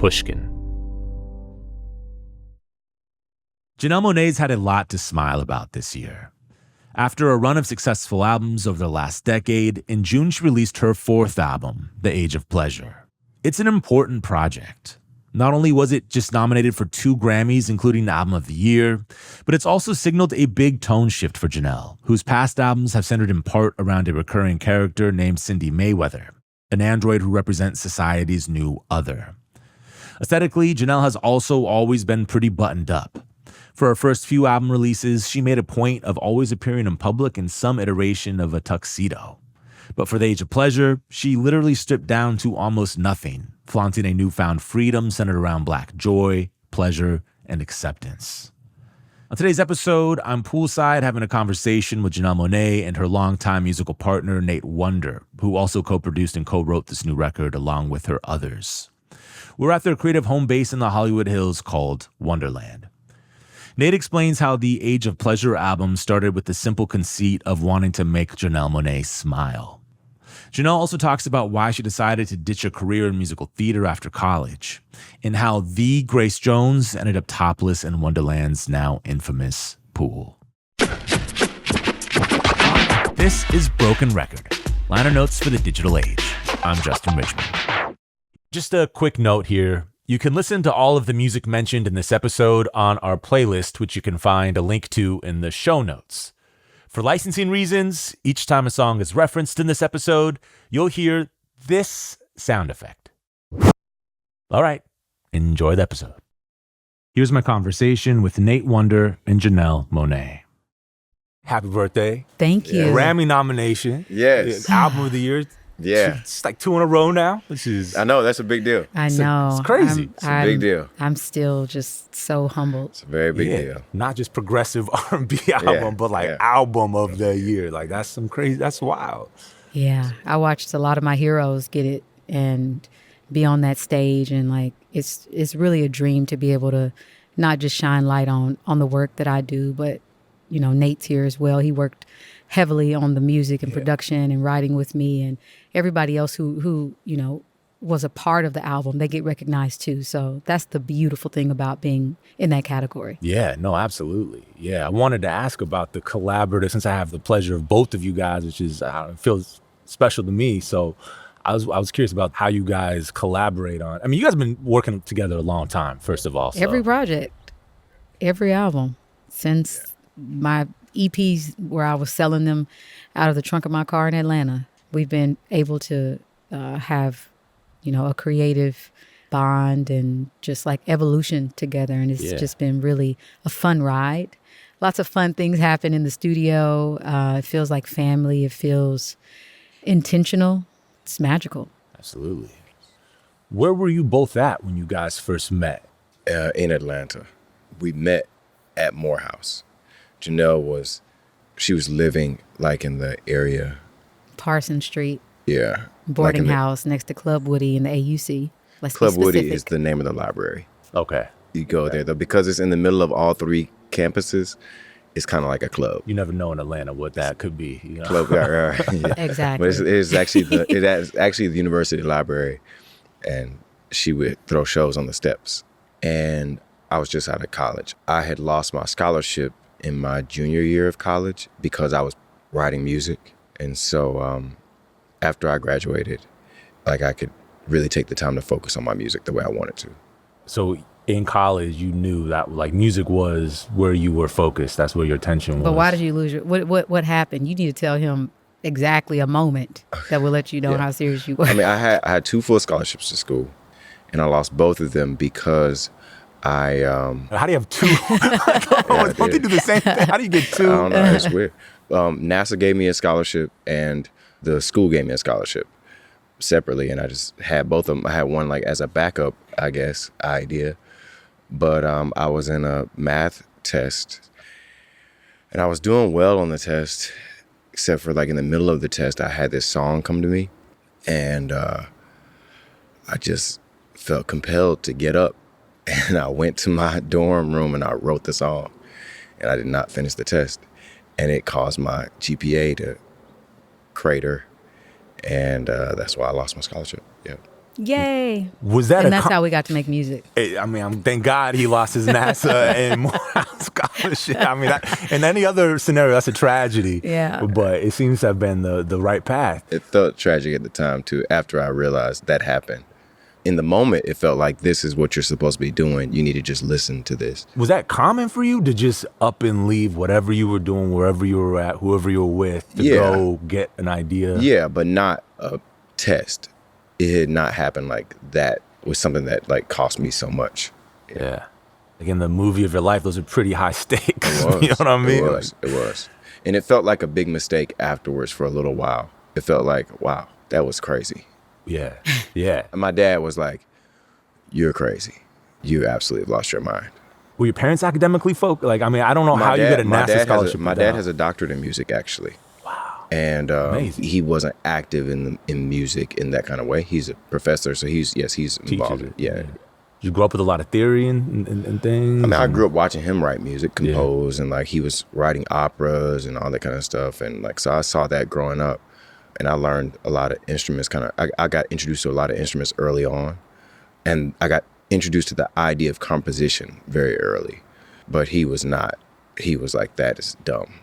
Pushkin. Janelle Monáe's had a lot to smile about this year. After a run of successful albums over the last decade, in June she released her fourth album, The Age of Pleasure. It's an important project. Not only was it just nominated for 2 Grammys, including the Album of the Year, but it's also signaled a big tone shift for Janelle, whose past albums have centered in part around a recurring character named Cyndi Mayweather, an android who represents society's new other. Aesthetically, Janelle has also always been pretty buttoned up. For her first few album releases, she made a point of always appearing in public in some iteration of a tuxedo. But for The Age of Pleasure, she literally stripped down to almost nothing, flaunting a newfound freedom centered around Black joy, pleasure, and acceptance. On today's episode, I'm poolside having a conversation with Janelle Monáe and her longtime musical partner, Nate Wonder, who also co-produced and co-wrote this new record along with her others. We're at their creative home base in the Hollywood Hills called Wondaland. Nate explains how the Age of Pleasure album started with the simple conceit of wanting to make Janelle Monáe smile. Janelle also talks about why she decided to ditch a career in musical theater after college, and how the Grace Jones ended up topless in Wondaland's now infamous pool. This is Broken Record, liner notes for the digital age. I'm Justin Richmond. Just a quick note here. You can listen to all of the music mentioned in this episode on our playlist, which you can find a link to in the show notes. For licensing reasons, each time a song is referenced in this episode, you'll hear this sound effect. All right, enjoy the episode. Here's my conversation with Nate Wonder and Janelle Monáe. Happy birthday. Thank you. Grammy nomination. Yes. Album of the year. Yeah. It's like 2 in a row now, which is... I know, that's a big deal. I know. It's crazy. It's a big deal. I'm still just so humbled. It's a very big deal. Not just progressive R&B album, but like album of the year. Like that's some crazy, that's wild. Yeah. I watched a lot of my heroes get it and be on that stage, and like it's really a dream to be able to not just shine light on the work that I do, but you know, Nate's here as well. He worked heavily on the music and production and writing with me, and everybody else who you know was a part of the album, they get recognized too. So that's the beautiful thing about being in that category. Yeah, no, absolutely. Yeah, I wanted to ask about the collaborative, since I have the pleasure of both of you guys, which is it feels special to me. So I was curious about how you guys collaborate on. I mean, you guys have been working together a long time, first of all. So. Every project, every album, since my EPs where I was selling them out of the trunk of my car in Atlanta, we've been able to have, you know, a creative bond and just like evolution together. And it's just been really a fun ride. Lots of fun things happen in the studio. It feels like family. It feels intentional. It's magical. Absolutely. Where were you both at when you guys first met? In Atlanta. We met at Morehouse. Janelle was living like in the area. Parson Street. Yeah. Boarding house next to Club Woody in the AUC. Club Woody is the name of the library. Okay. You go there though, because it's in the middle of all 3 campuses. It's kind of like a club. You never know in Atlanta what that could be. You know? Club, right. Yeah. Exactly. But it's actually the university library, and she would throw shows on the steps. And I was just out of college. I had lost my scholarship in my junior year of college because I was writing music. And so after I graduated, like I could really take the time to focus on my music the way I wanted to. So in college, you knew that like music was where you were focused. That's where your attention was. But why did you lose what happened? You need to tell him exactly a moment that will let you know how serious you were. I mean, I had 2 full scholarships to school, and I lost both of them because how do you have 2? Don't they do the same thing? How do you get 2? I don't know. It's weird. NASA gave me a scholarship, and the school gave me a scholarship separately, and I just had both of them. I had one like as a backup, I guess, idea. But I was in a math test, and I was doing well on the test, except for like in the middle of the test, I had this song come to me, and I just felt compelled to get up. And I went to my dorm room and I wrote the song, and I did not finish the test. And it caused my GPA to crater. And that's why I lost my scholarship. Yeah. Yay. Was that and that's how we got to make music. I mean, thank God he lost his NASA and Morehouse scholarship. I mean, in any other scenario, that's a tragedy. Yeah. But it seems to have been the right path. It felt tragic at the time, too, after I realized that happened. In the moment, it felt like this is what you're supposed to be doing. You need to just listen to this. Was that common for you to just up and leave whatever you were doing, wherever you were at, whoever you were with, to go get an idea? Yeah, but not a test. It had not happened like that. It was something that like cost me so much. Yeah. Like in the movie of your life, those are pretty high stakes. You know what I mean? It was. And it felt like a big mistake afterwards for a little while. It felt like, wow, that was crazy. Yeah, yeah. And my dad was like, you're crazy. You absolutely lost your mind. Were your parents academically focused? Like, I mean, I don't know how you get a NASA scholarship. My dad has a doctorate in music, actually. Wow. And he wasn't active in music in that kind of way. He's a professor, so he's involved. Yeah. You grew up with a lot of theory and things? I mean, I grew up watching him write music, compose, and like he was writing operas and all that kind of stuff. And like, so I saw that growing up. And I learned a lot of instruments, I got introduced to a lot of instruments early on. And I got introduced to the idea of composition very early. But he was not. He was like, that is dumb.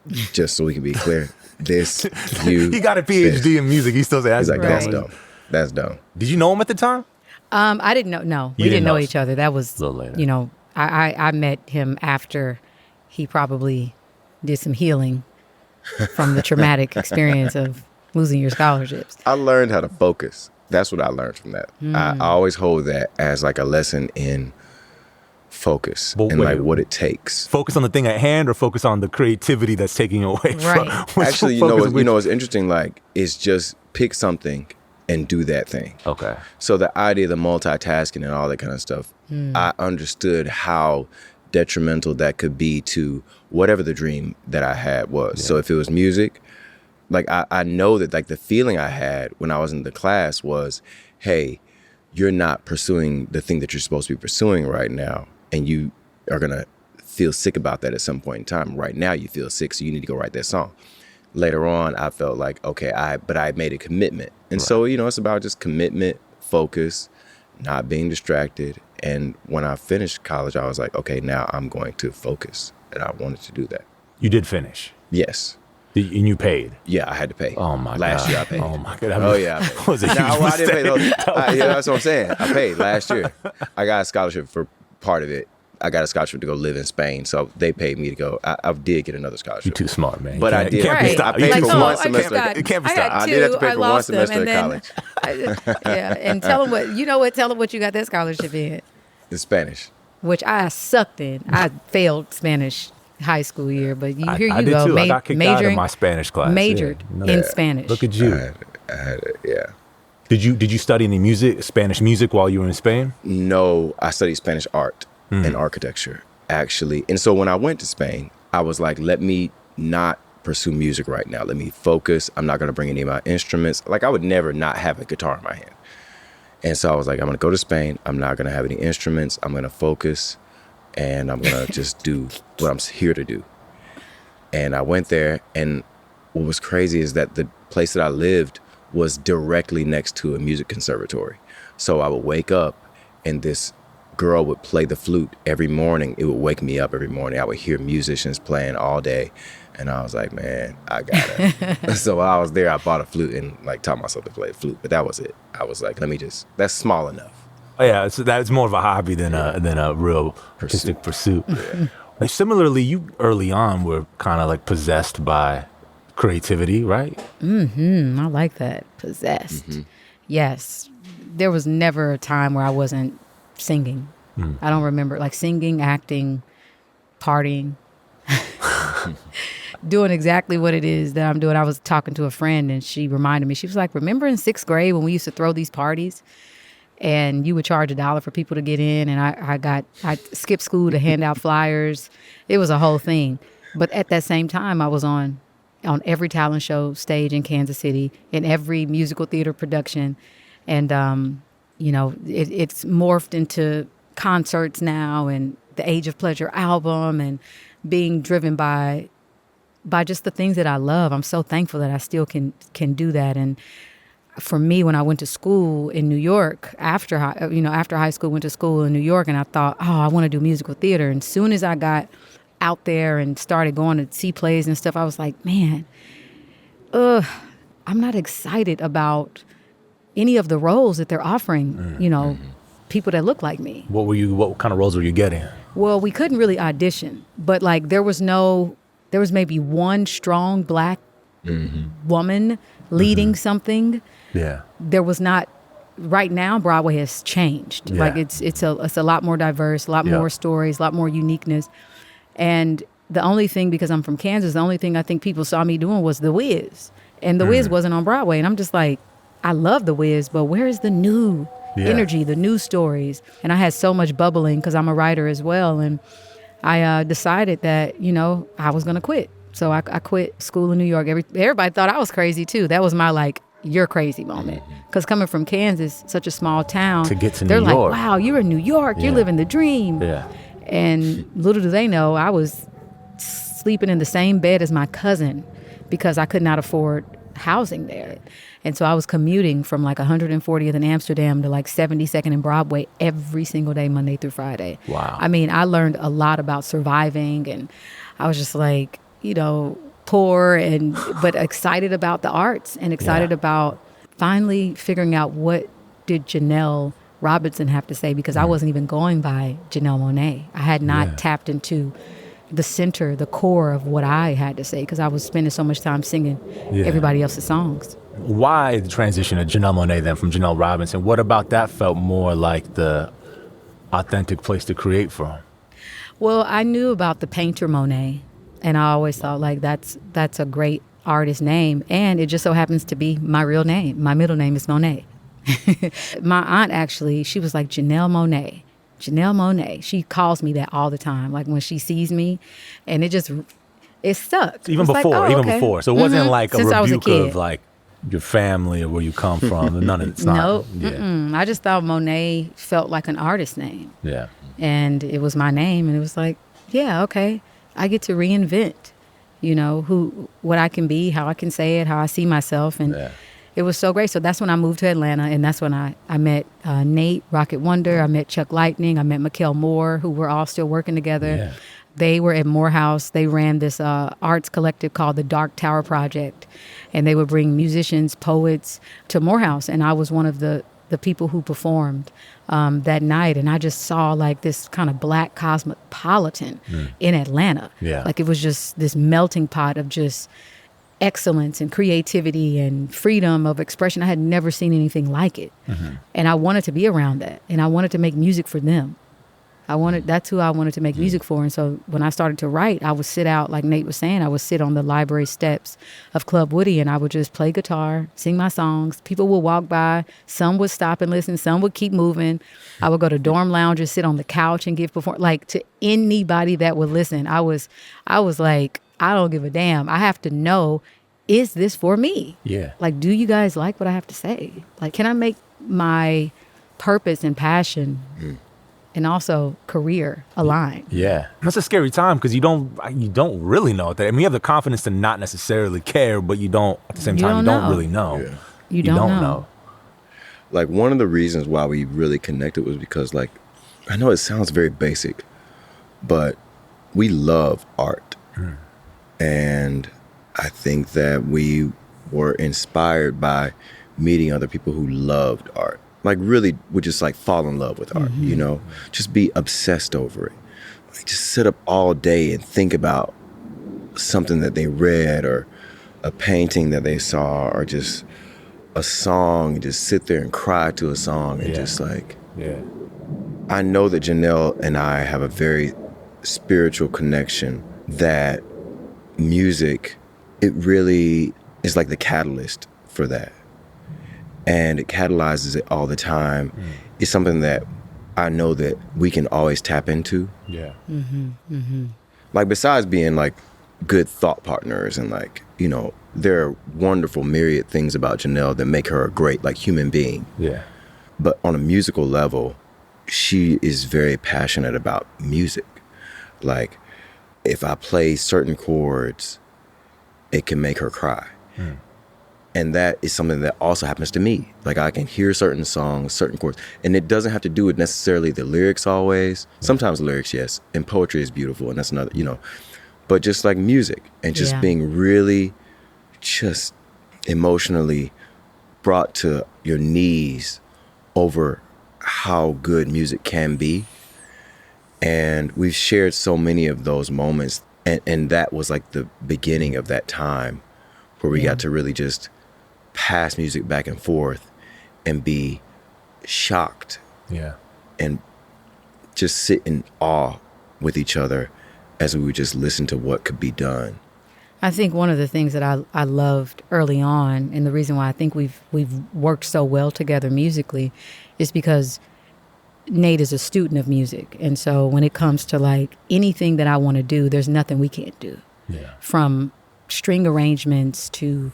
Just so we can be clear. He got a PhD in music. He still says, he's like, that's dumb. That's dumb. Did you know him at the time? I didn't know. No, we didn't know each other. That was, a little later. You know, I met him after he probably did some healing from the traumatic experience of losing your scholarships. I learned how to focus. That's what I learned from that. I always hold that as like a lesson in focus like what it takes. Focus on the thing at hand or focus on the creativity that's taking away from. Actually, you know what's interesting, like, is just pick something and do that thing. Okay. So the idea of the multitasking and all that kind of stuff, I understood how detrimental that could be to whatever the dream that I had was. Yeah. So if it was music, like I know that like the feeling I had when I was in the class was, hey, you're not pursuing the thing that you're supposed to be pursuing right now. And you are going to feel sick about that at some point in time. Right now you feel sick, so you need to go write that song. Later on, I felt like, okay, but I made a commitment. And so, you know, it's about just commitment, focus, not being distracted. And when I finished college, I was like, okay, now I'm going to focus. And I wanted to do that. You did finish? Yes. And you paid? Yeah, I had to pay. Oh, my God. Last year I paid. Oh, my God. Oh, yeah. I paid. Was a huge I didn't pay those. mistake. That's what I'm saying. I paid last year. I got a scholarship for part of it. I got a scholarship to go live in Spain, so they paid me to go. I did get another scholarship. You're too smart, man. But I did. I paid for one semester. It can't be stopped. I did have to pay for one semester of college. And tell them tell them what you got that scholarship in. In Spanish. Which I sucked in. I failed Spanish high school year, but here you I did go. Too. I got kicked out of my Spanish class. Majored in Spanish. Look at you. I had it, yeah. Did you study any Spanish music while you were in Spain? No, I studied Spanish art and architecture, actually. And so when I went to Spain, I was like, let me not pursue music right now. Let me focus. I'm not going to bring any of my instruments. Like, I would never not have a guitar in my hand. And so I was like, I'm going to go to Spain. I'm not going to have any instruments. I'm going to focus, and I'm going to just do what I'm here to do. And I went there, and what was crazy is that the place that I lived was directly next to a music conservatory. So I would wake up, and this girl would play the flute every morning. It would wake me up every morning. I would hear musicians playing all day. And I was like, man, I got it. So while I was there, I bought a flute and like taught myself to play the flute. But that was it. I was like, that's small enough. Oh, yeah, so that's more of a hobby than a real artistic pursuit. Yeah. Like, similarly, you early on were kind of like possessed by creativity, right? I like that. Possessed. Yes. There was never a time where I wasn't singing. I don't remember, like singing, acting, partying, doing exactly what it is that I'm doing. I was talking to a friend and she reminded me, she was like, remember in 6th grade when we used to throw these parties and you would charge $1 for people to get in, and I skipped school to hand out flyers. It was a whole thing. But at that same time, I was on every talent show stage in Kansas City, in every musical theater production. And, you know, it's morphed into concerts now and the Age of Pleasure album and being driven by just the things that I love. I'm so thankful that I still can do that. And for me, when I went to school in New York, after high school, went to school in New York, and I thought, oh, I want to do musical theater. And as soon as I got out there and started going to see plays and stuff, I was like, man, I'm not excited about any of the roles that they're offering, people that look like me. What kind of roles were you getting? Well, we couldn't really audition, but like there was maybe one strong black woman leading something. Yeah. There was not. Right now, Broadway has changed. Yeah. Like it's a lot more diverse, a lot more stories, a lot more uniqueness. And the only thing, because I'm from Kansas, the only thing I think people saw me doing was The Wiz. And The Wiz wasn't on Broadway. And I'm just like, I love The Wiz, but where is the new energy, the new stories? And I had so much bubbling because I'm a writer as well. And I decided that, I was going to quit. So I quit school in New York. Everybody thought I was crazy too. That was my you're crazy moment. Because coming from Kansas, such a small town, to get to they're New like, York. wow, you're in New York. You're living the dream. Yeah. And little do they know, I was sleeping in the same bed as my cousin because I could not afford housing there. And so I was commuting from 140th in Amsterdam to 72nd in Broadway every single day, Monday through Friday. Wow. I mean, I learned a lot about surviving, and I was just poor but excited about the arts and excited about finally figuring out what did Janelle Robinson have to say, because I wasn't even going by Janelle Monáe. I had not tapped into the center, the core of what I had to say, because I was spending so much time singing everybody else's songs. Why the transition to Janelle Monáe then from Janelle Robinson? What about that felt more like the authentic place to create from? Well, I knew about the painter Monet, and I always thought that's a great artist name, and it just so happens to be my real name. My middle name is Monáe. My aunt actually, she was like, Janelle Monáe. Janelle Monáe. She calls me that all the time, when she sees me, and it stuck. Even before. So it wasn't like a Since I was a rebuke kid. of your family or where you come from. None of it's not. Nope. Yeah. I just thought Monet felt like an artist name. Yeah. And it was my name, and it was like, yeah, okay. I get to reinvent, what I can be, how I can say it, how I see myself. And it was so great. So that's when I moved to Atlanta, and that's when I met Nate, Rocket Wonder. I met Chuck Lightning. I met Mikkel Moore, who were all still working together. Yeah. They were at Morehouse. They ran this arts collective called the Dark Tower Project, and they would bring musicians, poets to Morehouse. And I was one of the people who performed that night. And I just saw this kind of black cosmopolitan in Atlanta. Yeah. It was just this melting pot of just excellence and creativity and freedom of expression. I had never seen anything like it. And I wanted to be around that. And I wanted to make music for them. That's who I wanted to make music for. And so when I started to write, I would sit out, like Nate was saying, I would sit on the library steps of Club Woody, and I would just play guitar, sing my songs. People would walk by. Some would stop and listen. Some would keep moving. I would go to dorm lounges, sit on the couch and give performance. To anybody that would listen, I was like, I don't give a damn. I have to know, is this for me? Yeah. Do you guys like what I have to say? Can I make my purpose and passion and also career align? Yeah. That's a scary time because you don't really know that. I mean, you have the confidence to not necessarily care, but you don't, at the same time, you don't really know. Yeah. You don't know. One of the reasons why we really connected was because, I know it sounds very basic, but we love art. And I think that we were inspired by meeting other people who loved art. Really would just fall in love with art, just be obsessed over it. Just sit up all day and think about something that they read or a painting that they saw or just a song, just sit there and cry to a song and I know that Janelle and I have a very spiritual connection, that music, it really is like the catalyst for that. And it catalyzes it all the time. It's something that I know that we can always tap into. Yeah. Besides being good thought partners and there are wonderful myriad things about Janelle that make her a great human being. Yeah. But on a musical level, she is very passionate about music. If I play certain chords, it can make her cry. And that is something that also happens to me. Like I can hear certain songs, certain chords, and it doesn't have to do with necessarily the lyrics always. Sometimes lyrics, yes, and poetry is beautiful, and that's another, but just like music and just being really just emotionally brought to your knees over how good music can be. And we've shared so many of those moments, and that was like the beginning of that time where we got to really just pass music back and forth and be shocked and just sit in awe with each other as we would just listen to what could be done. I think one of the things that I loved early on, and the reason why I think we've worked so well together musically, is because Nate is a student of music. And so when it comes to like anything that I want to do, there's nothing we can't do. Yeah. From string arrangements to,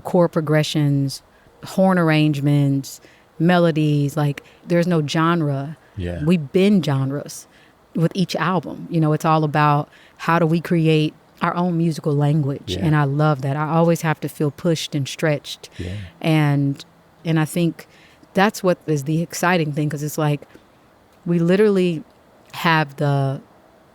chord progressions, horn arrangements, melodies, like there's no genre. Yeah. We bend genres with each album. It's all about how do we create our own musical language. Yeah. And I love that. I always have to feel pushed and stretched. Yeah. And I think that's what is the exciting thing, because it's like we literally have the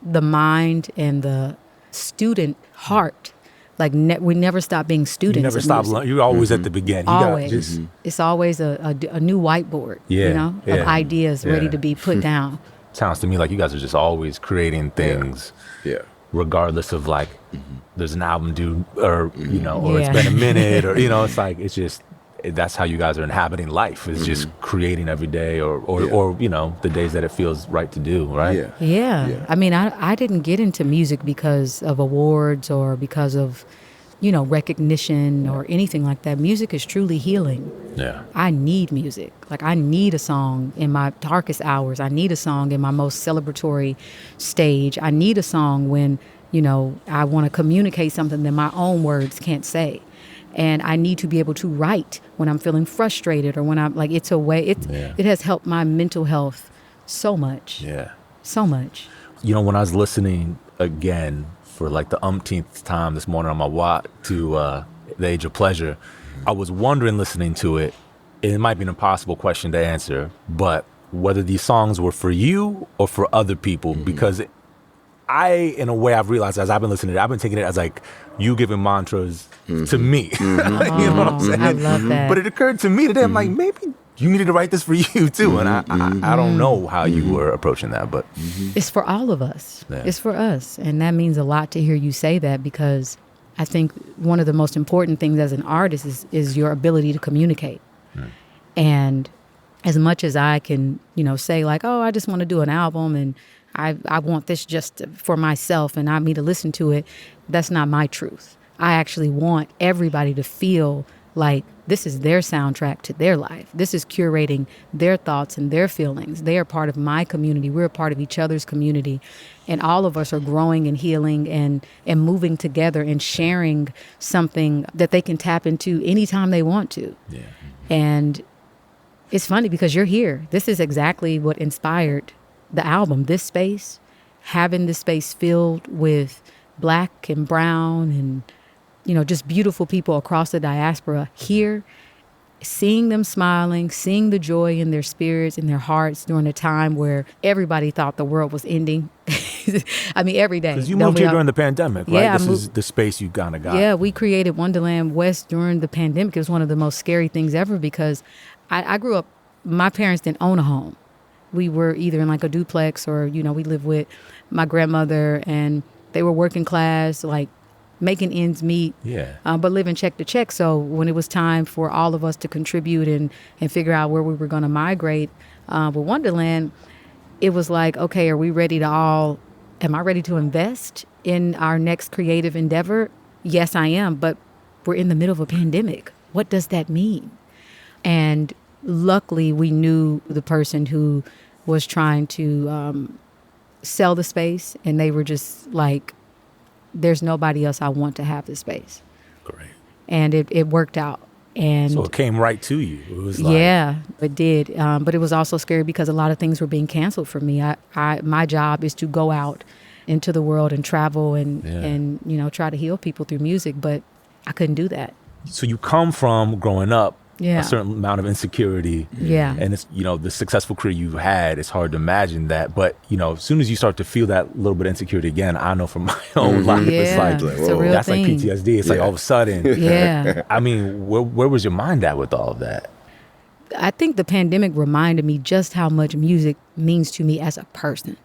mind and the student heart. Like we never stop being students. You never stop. You're always at the beginning. Always. It's always a new whiteboard, of ideas ready to be put down. Sounds to me like you guys are just always creating things. Yeah. Regardless of like, there's an album due, or or it's been a minute, or it's like that's how you guys are inhabiting life. Is just creating every day, or the days that it feels right to do, right? Yeah. I mean, I didn't get into music because of awards or because of recognition or anything like that. Music is truly healing. Yeah. I need music. Like I need a song in my darkest hours. I need a song in my most celebratory stage. I need a song when, I want to communicate something that my own words can't say. And I need to be able to write when I'm feeling frustrated, or when I'm like, it has helped my mental health so much. Yeah. So much. When I was listening again for like the umpteenth time this morning on my walk to The Age of Pleasure, I was wondering, listening to it, it might be an impossible question to answer, but whether these songs were for you or for other people, because in a way, I've realized as I've been listening to it, I've been taking it as like you giving mantras to me. You know what I'm saying? I love that. But it occurred to me today, I'm like, maybe you needed to write this for you too. And I don't know how you were approaching that, but it's for all of us. Yeah. It's for us. And that means a lot to hear you say that, because I think one of the most important things as an artist is your ability to communicate. And as much as I can, say like, oh, I just want to do an album and I want this just for myself and not me to listen to it, that's not my truth. I actually want everybody to feel like this is their soundtrack to their life. This is curating their thoughts and their feelings. They are part of my community. We're a part of each other's community. And all of us are growing and healing and moving together and sharing something that they can tap into anytime they want to. Yeah. And it's funny because you're here. This is exactly what inspired the album, this space, having this space filled with Black and brown and just beautiful people across the diaspora here, seeing them smiling, seeing the joy in their spirits, in their hearts during a time where everybody thought the world was ending. I mean, every day. Because you moved here during the pandemic, right? This is the space you kind of got. Yeah, we created Wondaland West during the pandemic. It was one of the most scary things ever because I grew up, my parents didn't own a home. We were either in like a duplex or, we lived with my grandmother and they were working class, like making ends meet, but living check to check. So when it was time for all of us to contribute and figure out where we were going to migrate with Wondaland, it was like, okay, am I ready to invest in our next creative endeavor? Yes, I am, but we're in the middle of a pandemic. What does that mean? And luckily, we knew the person who was trying to sell the space, and they were just like, there's nobody else I want to have this space. Great. And it worked out. And so it came right to you. It was like... Yeah, it did. But it was also scary because a lot of things were being canceled for me. My job is to go out into the world and travel and try to heal people through music, but I couldn't do that. So you come from growing up Yeah. a certain amount of insecurity. Yeah. And it's, the successful career you've had, it's hard to imagine that. But, as soon as you start to feel that little bit of insecurity again, I know from my own life, Yeah. it's like, It's a real that's thing. like PTSD. It's like all of a sudden. Yeah. I mean, where was your mind at with all of that? I think the pandemic reminded me just how much music means to me as a person.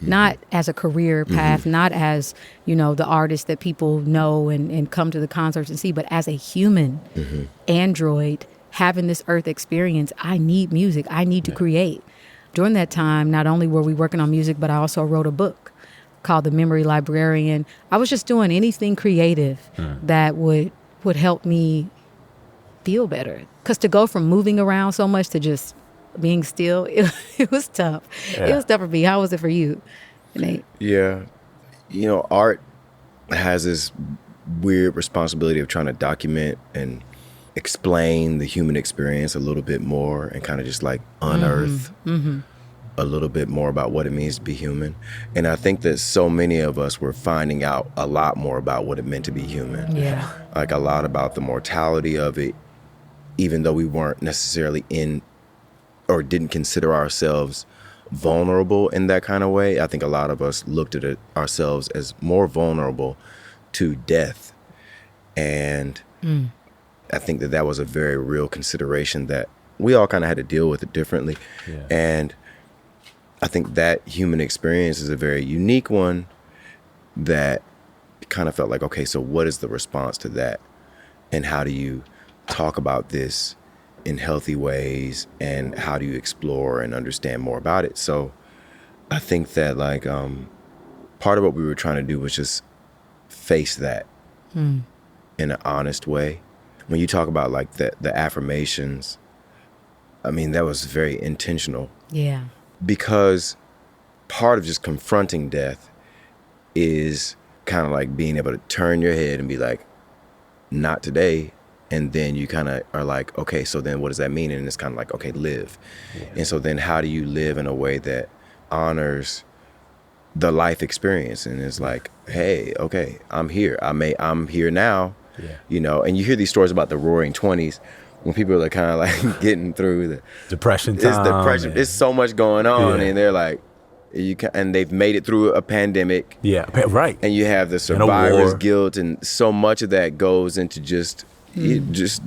Not as a career path, not as, the artist that people know and come to the concerts and see, but as a human android having this earth experience. I need music. I need to create. During that time, not only were we working on music, but I also wrote a book called The Memory Librarian. I was just doing anything creative that would help me feel better. Because to go from moving around so much to just being still, it was tough. Yeah. It was tough for me. How was it for you, Nate? Yeah. Art has this weird responsibility of trying to document and explain the human experience a little bit more and kind of just like unearth a little bit more about what it means to be human. And I think that so many of us were finding out a lot more about what it meant to be human. Yeah. Like a lot about the mortality of it, even though we weren't necessarily in or didn't consider ourselves vulnerable in that kind of way. I think a lot of us looked at it ourselves as more vulnerable to death. And I think that was a very real consideration that we all kind of had to deal with it differently. Yeah. And I think that human experience is a very unique one that kind of felt like, okay, so what is the response to that? And how do you talk about this in healthy ways, and how do you explore and understand more about it? So I think that part of what we were trying to do was just face that in an honest way. When you talk about like the affirmations, I mean, that was very intentional. Yeah. Because part of just confronting death is kind of like being able to turn your head and be like, not today. And then you kind of are like, okay, so then what does that mean? And it's kind of like, okay, live. Yeah. And so then how do you live in a way that honors the life experience? And it's like, hey, okay, I'm here. I'm here now, and you hear these stories about the roaring 20s when people are kind of like getting through the depression time. It's depression. There's so much going on. And they're like, and they've made it through a pandemic. Yeah, right. And you have the survivor's guilt, and so much of that goes into just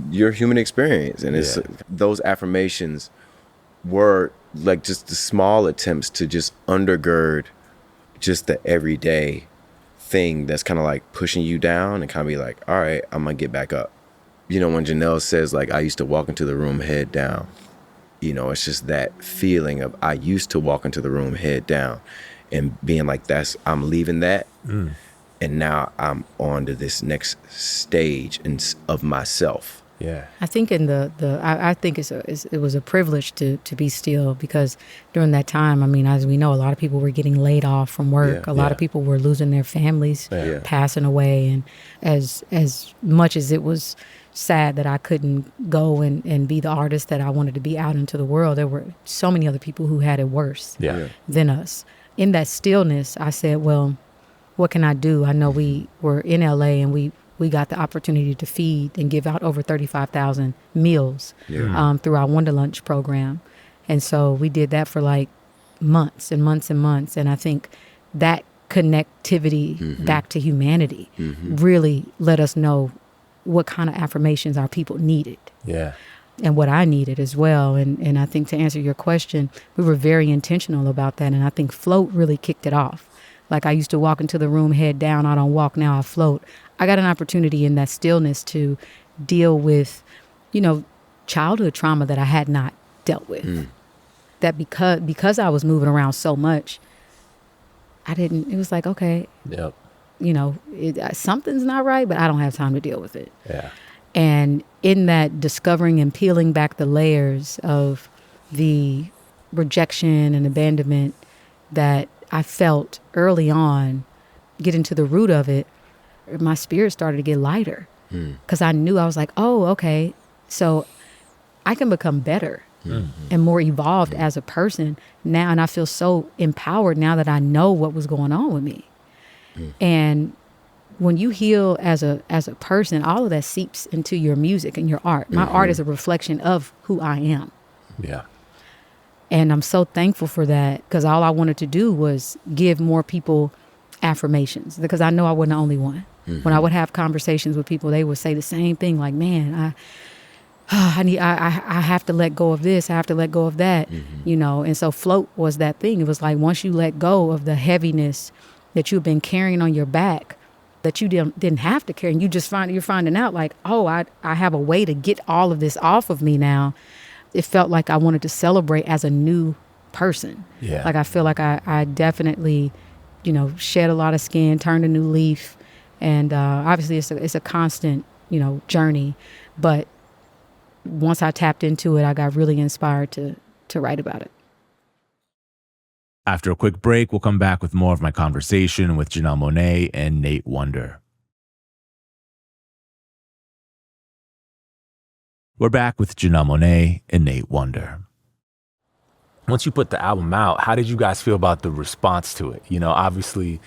your human experience. And it's those affirmations were like just the small attempts to just undergird just the everyday thing that's kind of like pushing you down and kind of be like, all right, I'm gonna get back up. When Janelle says like, I used to walk into the room head down, it's just that feeling of I used to walk into the room head down and being like, I'm leaving that. And now I'm on to this next stage of myself. Yeah. I think I think it was a privilege to be still, because during that time, I mean, as we know, a lot of people were getting laid off from work. A lot of people were losing their families, passing away. And as much as it was sad that I couldn't go and be the artist that I wanted to be out into the world, there were so many other people who had it worse than us. In that stillness, I said, well, what can I do? I know we were in LA and we got the opportunity to feed and give out over 35,000 meals through our Wondaland program. And so we did that for like months and months and months. And I think that connectivity back to humanity really let us know what kind of affirmations our people needed. Yeah. And what I needed as well. And I think to answer your question, we were very intentional about that. And I think Float really kicked it off. Like I used to walk into the room head down. I don't walk now, I float. I got an opportunity in that stillness to deal with, childhood trauma that I had not dealt with. That because I was moving around so much, it was like, okay, something's not right, but I don't have time to deal with it. Yeah. And in that discovering and peeling back the layers of the rejection and abandonment that I felt early on, getting to the root of it, my spirit started to get lighter. Because I knew, I was like, oh, okay, so I can become better and more evolved as a person now. And I feel so empowered now that I know what was going on with me. And when you heal as a person, all of that seeps into your music and your art. My art is a reflection of who I am. Yeah. And I'm so thankful for that, because all I wanted to do was give more people affirmations, because I know I wasn't the only one. When I would have conversations with people, they would say the same thing, like, man, I have to let go of this. I have to let go of that, you know? And so Float was that thing. It was like, once you let go of the heaviness that you've been carrying on your back, that you didn't have to carry, and you're finding out like, oh, I have a way to get all of this off of me now. It felt like I wanted to celebrate as a new person. Yeah. Like, I feel like I definitely, you know, shed a lot of skin, turned a new leaf. And obviously it's a constant, you know, journey. But once I tapped into it, I got really inspired to write about it. After a quick break, we'll come back with more of my conversation with Janelle Monáe and Nate Wonder. We're back with Janelle Monáe and Nate Wonder. Once you put the album out, how did you guys feel about the response to it? You know, obviously,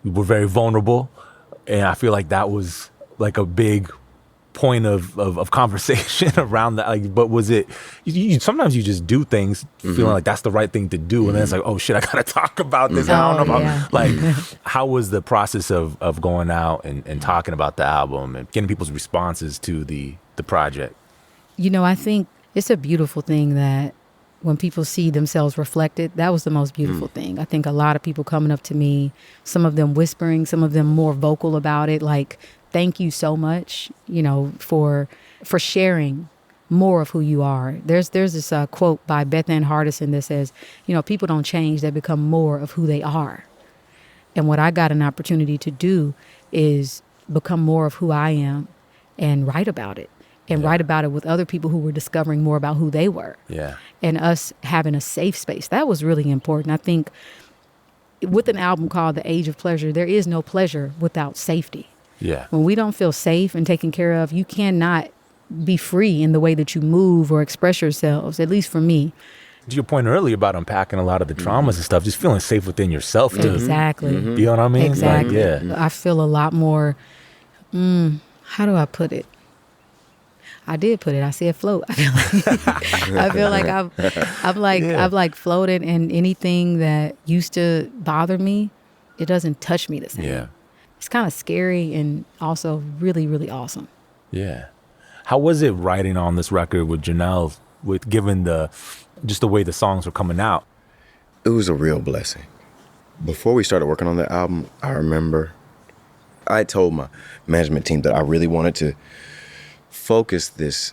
we were very vulnerable, and I feel like that was like a big point of conversation around that. Like, but was it, sometimes you just do things feeling like that's the right thing to do, and then it's like, oh shit, I gotta talk about this. I don't know. Yeah. Like, how was the process of going out and talking about the album and getting people's responses to the project? You know, I think it's a beautiful thing that when people see themselves reflected, that was the most beautiful thing. I think a lot of people coming up to me, some of them whispering, some of them more vocal about it, like, thank you so much, you know, for sharing more of who you are. There's this quote by Beth Ann Hardison that says, you know, people don't change, they become more of who they are. And what I got an opportunity to do is become more of who I am and write about it. And write about it with other people who were discovering more about who they were. Yeah. And us having a safe space. That was really important. I think with an album called The Age of Pleasure, there is no pleasure without safety. Yeah. When we don't feel safe and taken care of, you cannot be free in the way that you move or express yourselves, at least for me. To your point earlier about unpacking a lot of the traumas and stuff, just feeling safe within yourself too. Exactly. You know what I mean? Exactly. Like, yeah. I feel a lot more, how do I put it? I did put it. I said float. I feel like I've like floated, and anything that used to bother me, it doesn't touch me the same. Yeah. It's kind of scary and also really, really awesome. Yeah. How was it writing on this record with Janelle, with given just the way the songs were coming out? It was a real blessing. Before we started working on the album, I remember I told my management team that I really wanted to focus this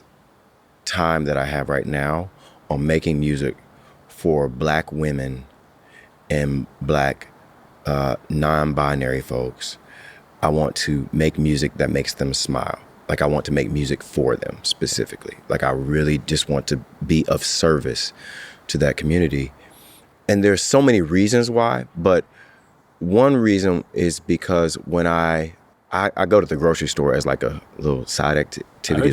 time that I have right now on making music for Black women and Black non-binary folks. I want to make music that makes them smile. Like, I want to make music for them specifically. Like, I really just want to be of service to that community. And there's so many reasons why, but one reason is because when I go to the grocery store as like a little side activity.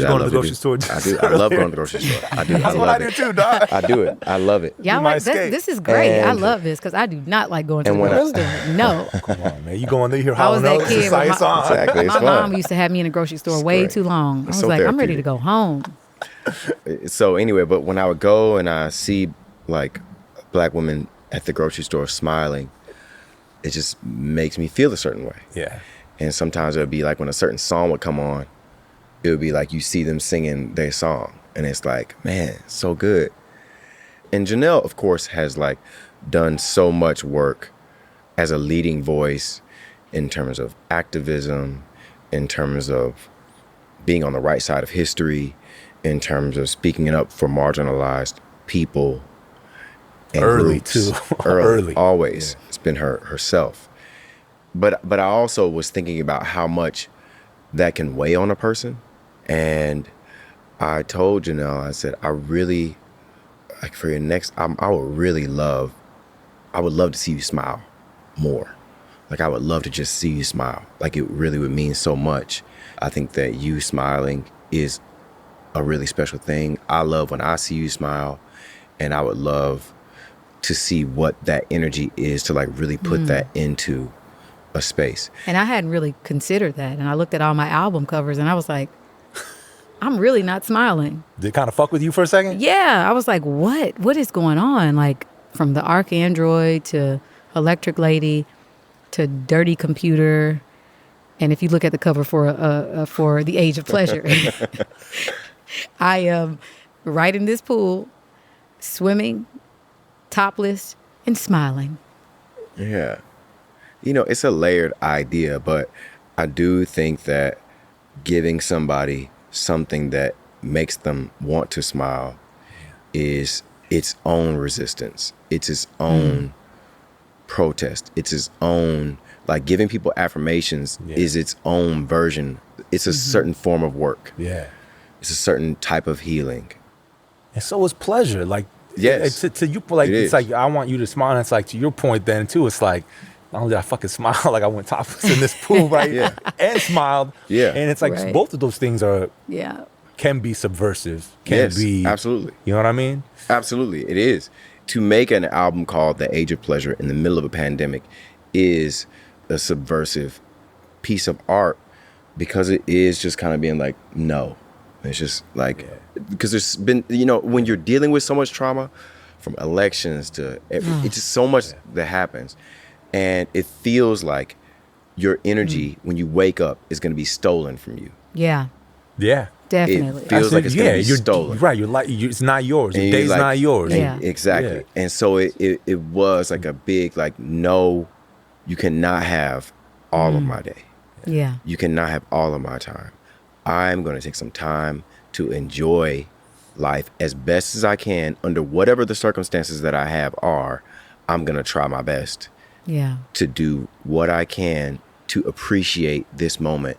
I love to do. I do. I love going to the grocery store. I do. That's what I do too, dog. I do it. I love it. Y'all like this is great. I love this because I do not like going to the grocery store. No. Come on, man. You going there, you're I was that notes, kid. Exactly. My mom used to have me in the grocery store way too long. I was so like, I'm ready therapeutic. to go home. So anyway, but when I would go and I see like Black women at the grocery store smiling, it just makes me feel a certain way. Yeah. And sometimes it would be like when a certain song would come on, it would be like you see them singing their song. And it's like, man, so good. And Janelle, of course, has like done so much work as a leading voice in terms of activism, in terms of being on the right side of history, in terms of speaking up for marginalized people and Early groups. too. Early. Always. Yeah. It's been herself. But I also was thinking about how much that can weigh on a person. And I told Janelle, I said, I really, like for your next album, I would love to see you smile more. Like I would love to just see you smile. Like it really would mean so much. I think that you smiling is a really special thing. I love when I see you smile, and I would love to see what that energy is to like really put that into a space. And I hadn't really considered that. And I looked at all my album covers and I was like, I'm really not smiling. Did it kind of fuck with you for a second? Yeah. I was like, what is going on? Like from the Arc Android to Electric Lady to Dirty Computer. And if you look at the cover for The Age of Pleasure, I am right in this pool, swimming, topless, and smiling. Yeah. You know, it's a layered idea, but I do think that giving somebody something that makes them want to smile is its own resistance. It's its own protest. It's its own, like giving people affirmations is its own version. It's a certain form of work. Yeah. It's a certain type of healing. And so is pleasure. Like, yes, to you, like it's like I want you to smile. And it's like to your point then too. It's like not only did I fucking smile, like I went topless in this pool, right? And smiled. Yeah. And it's like both of those things are can be subversive. Can be absolutely. You know what I mean? Absolutely, it is. To make an album called The Age of Pleasure in the middle of a pandemic is a subversive piece of art because it is just kind of being like, no. It's just like, because there's been, you know, when you're dealing with so much trauma, from elections to, it's just so much that happens. And it feels like your energy when you wake up is going to be stolen from you. Yeah. Yeah. Definitely. It feels like it's going to be stolen. Right. You're like, it's not yours. Your day's like, not yours. Yeah. Exactly. Yeah. And so it was like a big, like, no, you cannot have all of my day. Yeah. You cannot have all of my time. I'm going to take some time to enjoy life as best as I can under whatever the circumstances that I have are. I'm going to try my best to do what I can to appreciate this moment,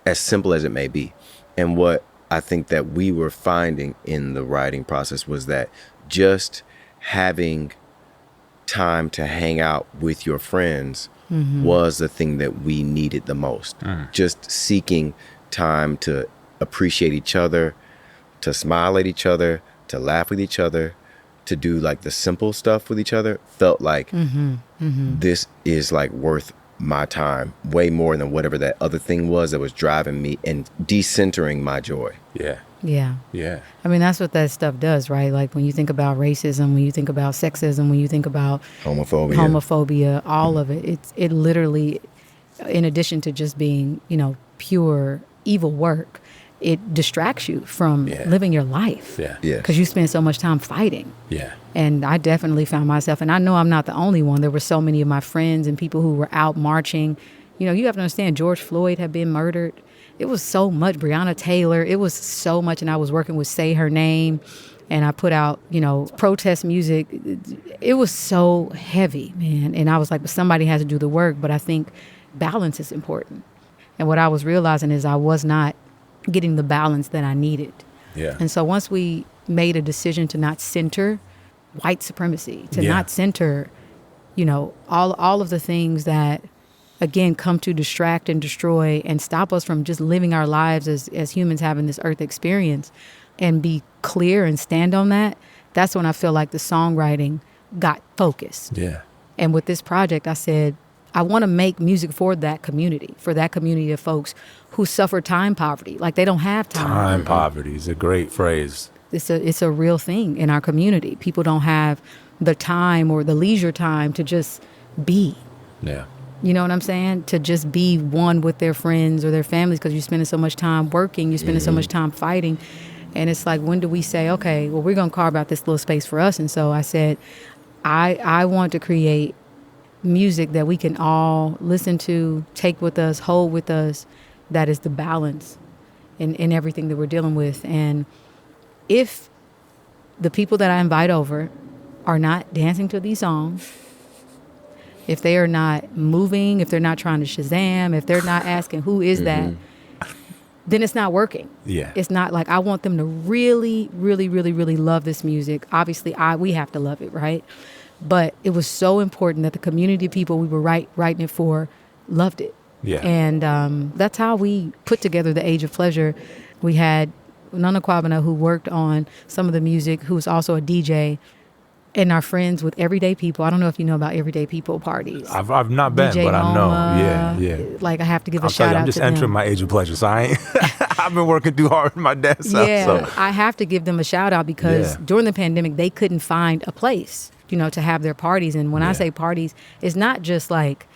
as simple as it may be. And what I think that we were finding in the writing process was that just having time to hang out with your friends was the thing that we needed the most. Just seeking time to appreciate each other, to smile at each other, to laugh with each other, to do like the simple stuff with each other felt like this is like worth my time way more than whatever that other thing was that was driving me and decentering my joy. Yeah. Yeah. Yeah. I mean, that's what that stuff does, right? Like when you think about racism, when you think about sexism, when you think about homophobia, all of it, it literally, in addition to just being, you know, pure evil work, it distracts you from living your life. Yeah. Because you spend so much time fighting. Yeah. And I definitely found myself, and I know I'm not the only one. There were so many of my friends and people who were out marching. You know, you have to understand, George Floyd had been murdered. It was so much. Breonna Taylor, it was so much. And I was working with Say Her Name, and I put out, you know, protest music. It was so heavy, man. And I was like, but somebody has to do the work. But I think balance is important. And what I was realizing is I was not getting the balance that I needed. Yeah. And so once we made a decision to not center white supremacy, to not center, you know, all of the things that, again, come to distract and destroy and stop us from just living our lives as humans having this earth experience, and be clear and stand on that, that's when I feel like the songwriting got focused. Yeah. And with this project, I said, I want to make music for that community of folks who suffer time poverty. Like they don't have time. Time poverty is a great phrase. It's a real thing in our community. People don't have the time or the leisure time to just be. Yeah. You know what I'm saying? To just be one with their friends or their families, because you're spending so much time working, you're spending so much time fighting. And it's like, when do we say, okay, well, we're going to carve out this little space for us? And so I said, I want to create music that we can all listen to, take with us, hold with us, that is the balance in everything that we're dealing with. And if the people that I invite over are not dancing to these songs, if they are not moving, if they're not trying to Shazam, if they're not asking who is that, then it's not working. Yeah. It's not like, I want them to really, really, really, really love this music. Obviously, we have to love it, right? But it was so important that the community of people we were writing it for loved it. Yeah. And that's how we put together The Age of Pleasure. We had Nana Kwabena, who worked on some of the music, who's also a DJ. and are friends with everyday people. I don't know if you know about everyday people parties. I've not been, DJ but I know. Moma, Yeah. Like I have to give a shout out to them. I'm just entering my age of pleasure, so I ain't. I've been working too hard in my dad's house. Yeah, So. I have to give them a shout out because during the pandemic they couldn't find a place, to have their parties. And when I say parties, it's not just like,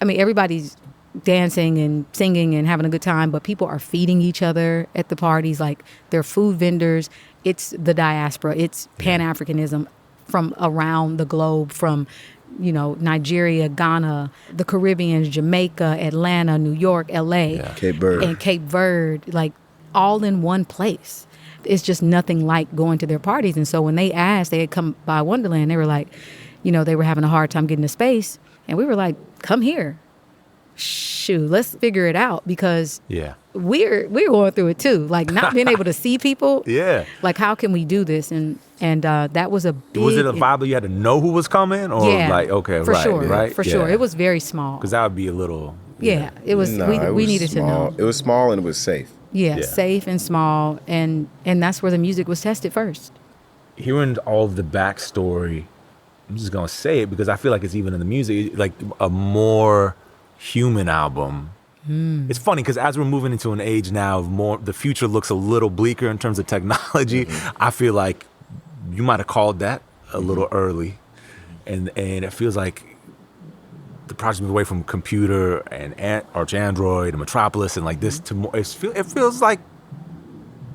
everybody's dancing and singing and having a good time, but people are feeding each other at the parties. Like they're food vendors. It's the diaspora. It's Pan-Africanism from around the globe, from Nigeria, Ghana, the Caribbean, Jamaica, Atlanta, New York, LA, Cape Verde, like all in one place. It's just nothing like going to their parties. And so when they asked, they had come by Wondaland, they were like, they were having a hard time getting a space. And we were like, come here. Shoot, let's figure it out, because we're going through it too. Like not being able to see people. Yeah. Like how can we do this? And that was a big. Was it a vibe that you had to know who was coming, or like for sure. It was very small. Because that would be a little. Yeah, it was. We needed small. to know. It was small and it was safe. Yeah, safe and small, and that's where the music was tested first. Hearing all of the backstory, I'm just gonna say it because I feel like it's even in the music, like a more human album. It's funny because as we're moving into an age now of more, the future looks a little bleaker in terms of technology. I feel like you might have called that a little early, and it feels like the project moved away from computer and Arch Android and Metropolis and like this to more. It feels like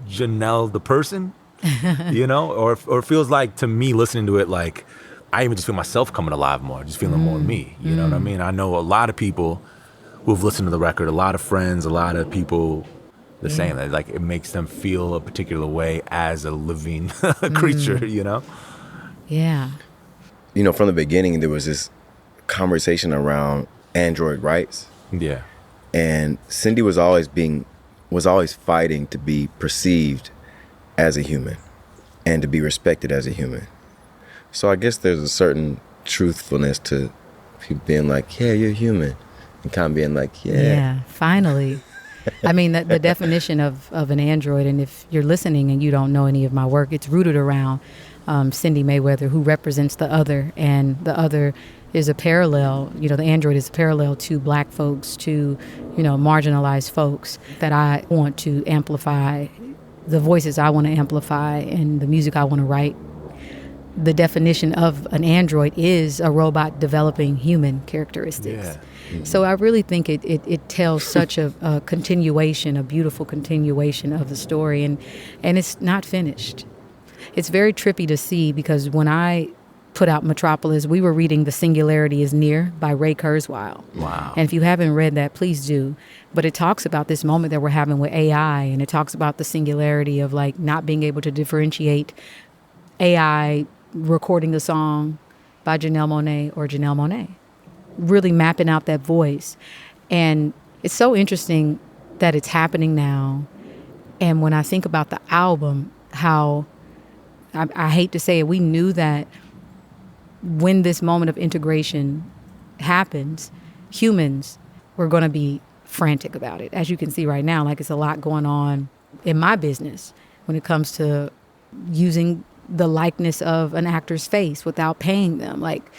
Janelle the person, or it feels like, to me, listening to it, like I even just feel myself coming alive more, just feeling more me. You know what I mean? I know a lot of people who've listened to the record, a lot of friends, a lot of people the same. Like it makes them feel a particular way as a living creature, Yeah. From the beginning, there was this conversation around Android rights. Yeah. And Cyndi was always fighting to be perceived as a human and to be respected as a human. So I guess there's a certain truthfulness to people being like, yeah, you're human. And kind of being like, yeah, finally. The definition of an android, and if you're listening and you don't know any of my work, it's rooted around Cyndi Mayweather, who represents the other, and the other is a parallel, the android is a parallel to Black folks, to, marginalized folks that I want to amplify, the voices I want to amplify, and the music I want to write. The definition of an android is a robot developing human characteristics. Yeah. Mm-hmm. So I really think it tells such a continuation, a beautiful continuation of the story, and it's not finished. It's very trippy to see, because when I put out Metropolis, we were reading The Singularity is Near by Ray Kurzweil. Wow. And if you haven't read that, please do. But it talks about this moment that we're having with AI, and it talks about the singularity of like not being able to differentiate AI recording a song by Janelle Monáe or Janelle Monáe, really mapping out that voice. And it's so interesting that it's happening now. And when I think about the album, how I hate to say it, we knew that when this moment of integration happens, humans were going to be frantic about it. As you can see right now, like it's a lot going on in my business when it comes to using the likeness of an actor's face without paying them. Like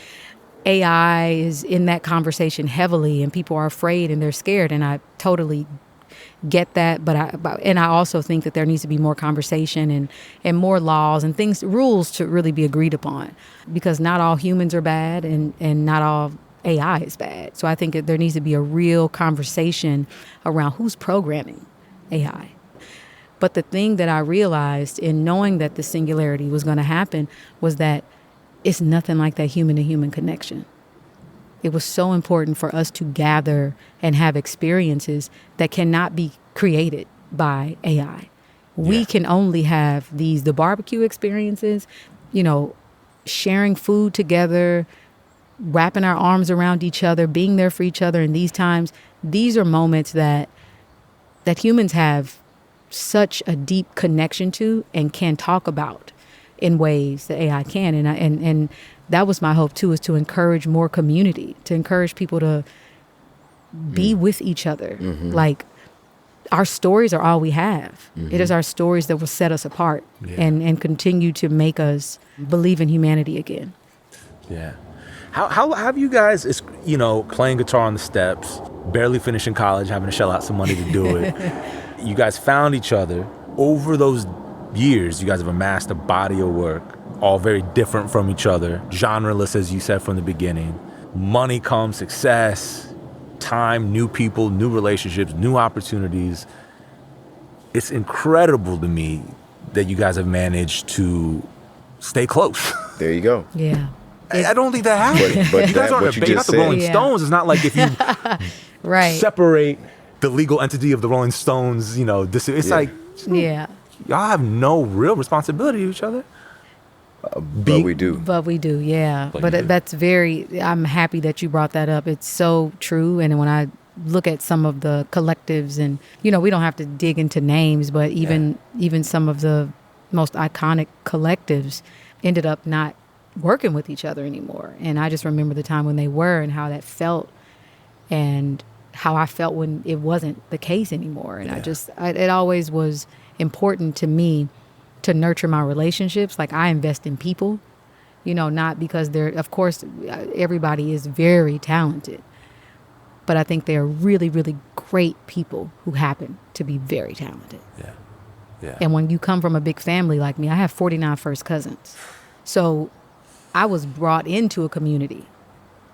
AI is in that conversation heavily, and people are afraid and they're scared, and I totally get that. But I also think that there needs to be more conversation and more laws and rules to really be agreed upon, because not all humans are bad and not all AI is bad. So I think that there needs to be a real conversation around who's programming AI. But the thing that I realized in knowing that the singularity was going to happen was that it's nothing like that human-to-human connection. It was so important for us to gather and have experiences that cannot be created by AI. We can only have the barbecue experiences, sharing food together, wrapping our arms around each other, being there for each other in these times. These are moments that humans have such a deep connection to and can talk about in ways that AI can. And that was my hope too, is to encourage more community, to encourage people to be with each other. Mm-hmm. Like our stories are all we have. Mm-hmm. It is our stories that will set us apart and continue to make us believe in humanity again. Yeah. How have you guys, playing guitar on the steps, barely finishing college, having to shell out some money to do it. You guys found each other. Over those years, you guys have amassed a body of work, all very different from each other, genreless, as you said from the beginning. Money comes, success, time, new people, new relationships, new opportunities. It's incredible to me that you guys have managed to stay close. There you go. Yeah. I don't think that happens. But you guys aren't not the Rolling Stones. It's not like if you separate the legal entity of the Rolling Stones, it's like, y'all have no real responsibility to each other. But we do. But we do, yeah. But that's I'm happy that you brought that up. It's so true. And when I look at some of the collectives and, we don't have to dig into names, but even some of the most iconic collectives ended up not working with each other anymore. And I just remember the time when they were and how that felt and how I felt when it wasn't the case anymore. And it always was important to me to nurture my relationships. Like, I invest in people, not because of course, everybody is very talented, but I think they're really, really great people who happen to be very talented. Yeah. Yeah. And when you come from a big family like me, I have 49 first cousins. So I was brought into a community,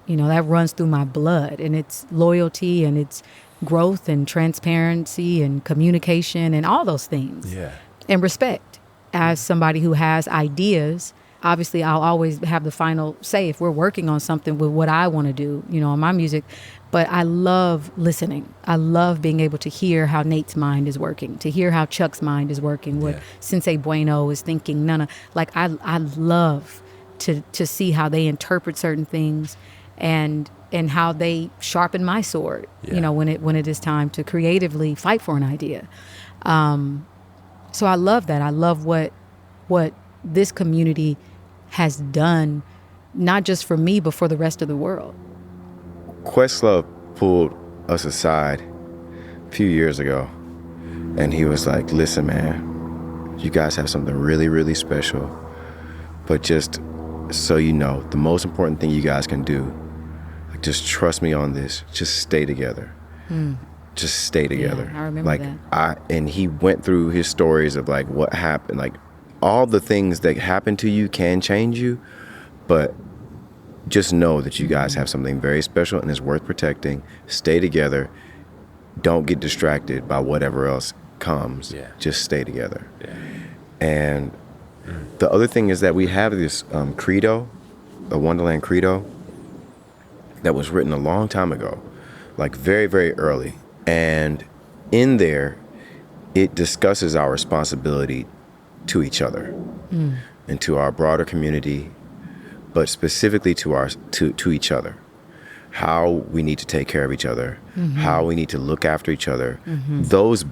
that runs through my blood, and it's loyalty and it's growth and transparency and communication and all those things. Yeah. And respect. As somebody who has ideas, obviously I'll always have the final say if we're working on something with what I want to do, on my music. But I love listening. I love being able to hear how Nate's mind is working, to hear how Chuck's mind is working, what Sensei Bueno is thinking. I love to see how they interpret certain things and how they sharpen my sword, when it is time to creatively fight for an idea. So I love that. I love what this community has done, not just for me, but for the rest of the world. Questlove pulled us aside a few years ago, and he was like, listen, man, you guys have something really, really special, but just so you know, the most important thing you guys can do, just trust me on this, just stay together. Just stay together. Yeah, I remember that. And he went through his stories of what happened, all the things that happen to you can change you, but just know that you guys have something very special and it's worth protecting. Stay together. Don't get distracted by whatever else comes. Yeah. Just stay together. Yeah. And the other thing is that we have this credo, a Wondaland credo, that was written a long time ago, very, very early. And in there, it discusses our responsibility to each other and to our broader community, but specifically to each other. How we need to take care of each other, how we need to look after each other. Those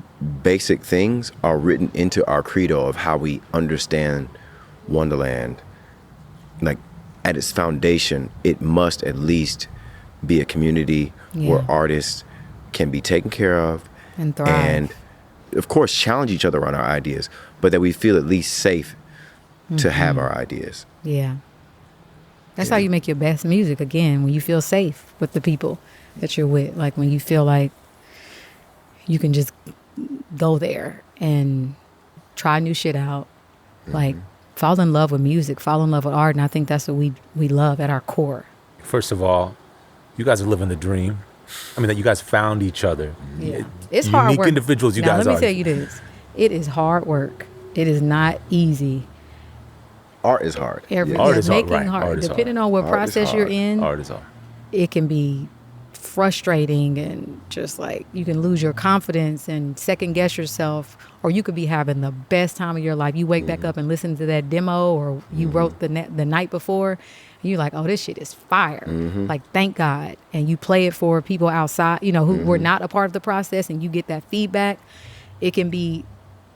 basic things are written into our credo of how we understand Wondaland. At its foundation, it must at least be a community where artists can be taken care of and thrive. And of course, challenge each other on our ideas, but that we feel at least safe to have our ideas. Yeah. That's how you make your best music, again, when you feel safe with the people that you're with. When you feel like you can just go there and try new shit out. Fall in love with music, fall in love with art. And I think that's what we love at our core. First of all, you guys are living the dream. That you guys found each other. Yeah. It's hard work. Unique individuals you guys are. Let me tell you this. It is hard work. It is not easy. Art is hard. Art is hard, right. Hard. Depending on what process you're in, art is hard. It can be frustrating and just you can lose your confidence and second guess yourself, or you could be having the best time of your life. You wake back up and listen to that demo, or you wrote the night before, and you're like, oh, this shit is fire. Thank God. And you play it for people outside, who were not a part of the process, and you get that feedback. It can be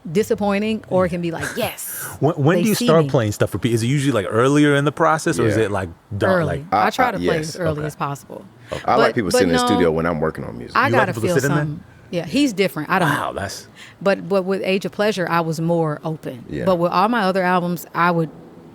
disappointing, or it can be yes. When do you start playing stuff for people? Is it usually earlier in the process, or is it done? Early. I try to play as early as possible. I like people sitting in the studio when I'm working on music. I gotta feel something. Yeah, he's different. I don't know. That's... But with Age of Pleasure, I was more open. Yeah. But with all my other albums, I would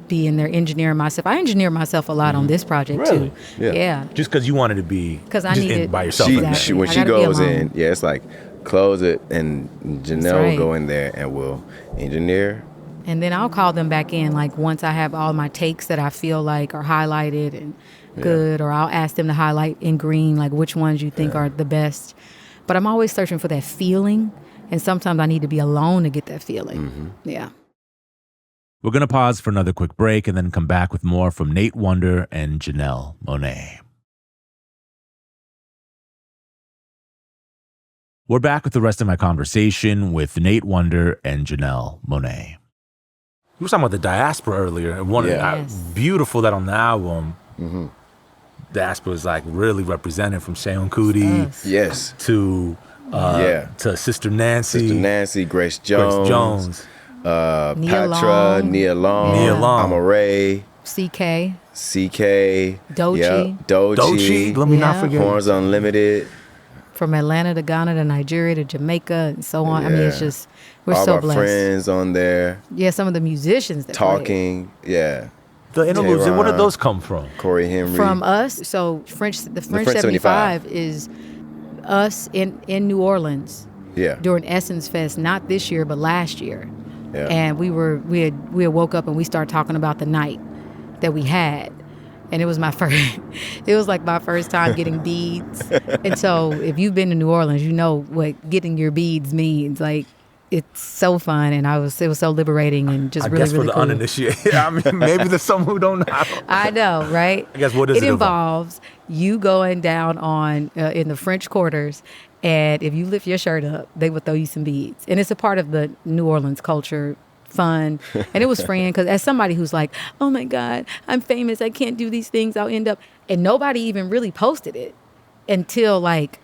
be in there engineering myself. I engineer myself a lot on this project really? too. Yeah. Just because you wanted to be because I needed by yourself. When she goes in, it's like close it, and Janelle will go in there and will engineer. And then I'll call them back in, like once I have all my takes that I feel like are highlighted and good, or I'll ask them to highlight in green, like which ones you think are the best. But I'm always searching for that feeling, and sometimes I need to be alone to get that feeling. Yeah. We're going to pause for another quick break and then come back with more from Nate Wonder and Janelle Monáe. We're back with the rest of my conversation with Nate Wonder and Janelle Monáe. You were talking about the diaspora earlier. Beautiful that on the album, diaspora is like really represented, from Seun Kuti to Sister Nancy, Grace Jones. Patra, Nia Long, Amaray, CK, Doechii, let me not forget. Horns Unlimited. From Atlanta to Ghana to Nigeria to Jamaica and so on. I mean, it's just, we're all so our blessed. Friends on there. Yeah, some of the musicians that talking. played. The interludes, where did those come from? Corey Henry. From us. So the French 75 is us in New Orleans. Yeah. During Essence Fest, not this year, but last year. Yeah. And we had woke up and we started talking about the night that we had. And it was my first time getting beads. And so if you've been to New Orleans, you know what getting your beads means. Like, it's so fun, and it was so liberating and just really, really cool. I guess for the uninitiated, I mean, maybe there's some who don't know. I know, right? I guess what does it involves? You going down on in the French quarters, and if you lift your shirt up, they will throw you some beads. And it's a part of the New Orleans culture, fun. And it was freeing because as somebody who's like, oh my God, I'm famous, I can't do these things, I'll end up. And nobody even really posted it until like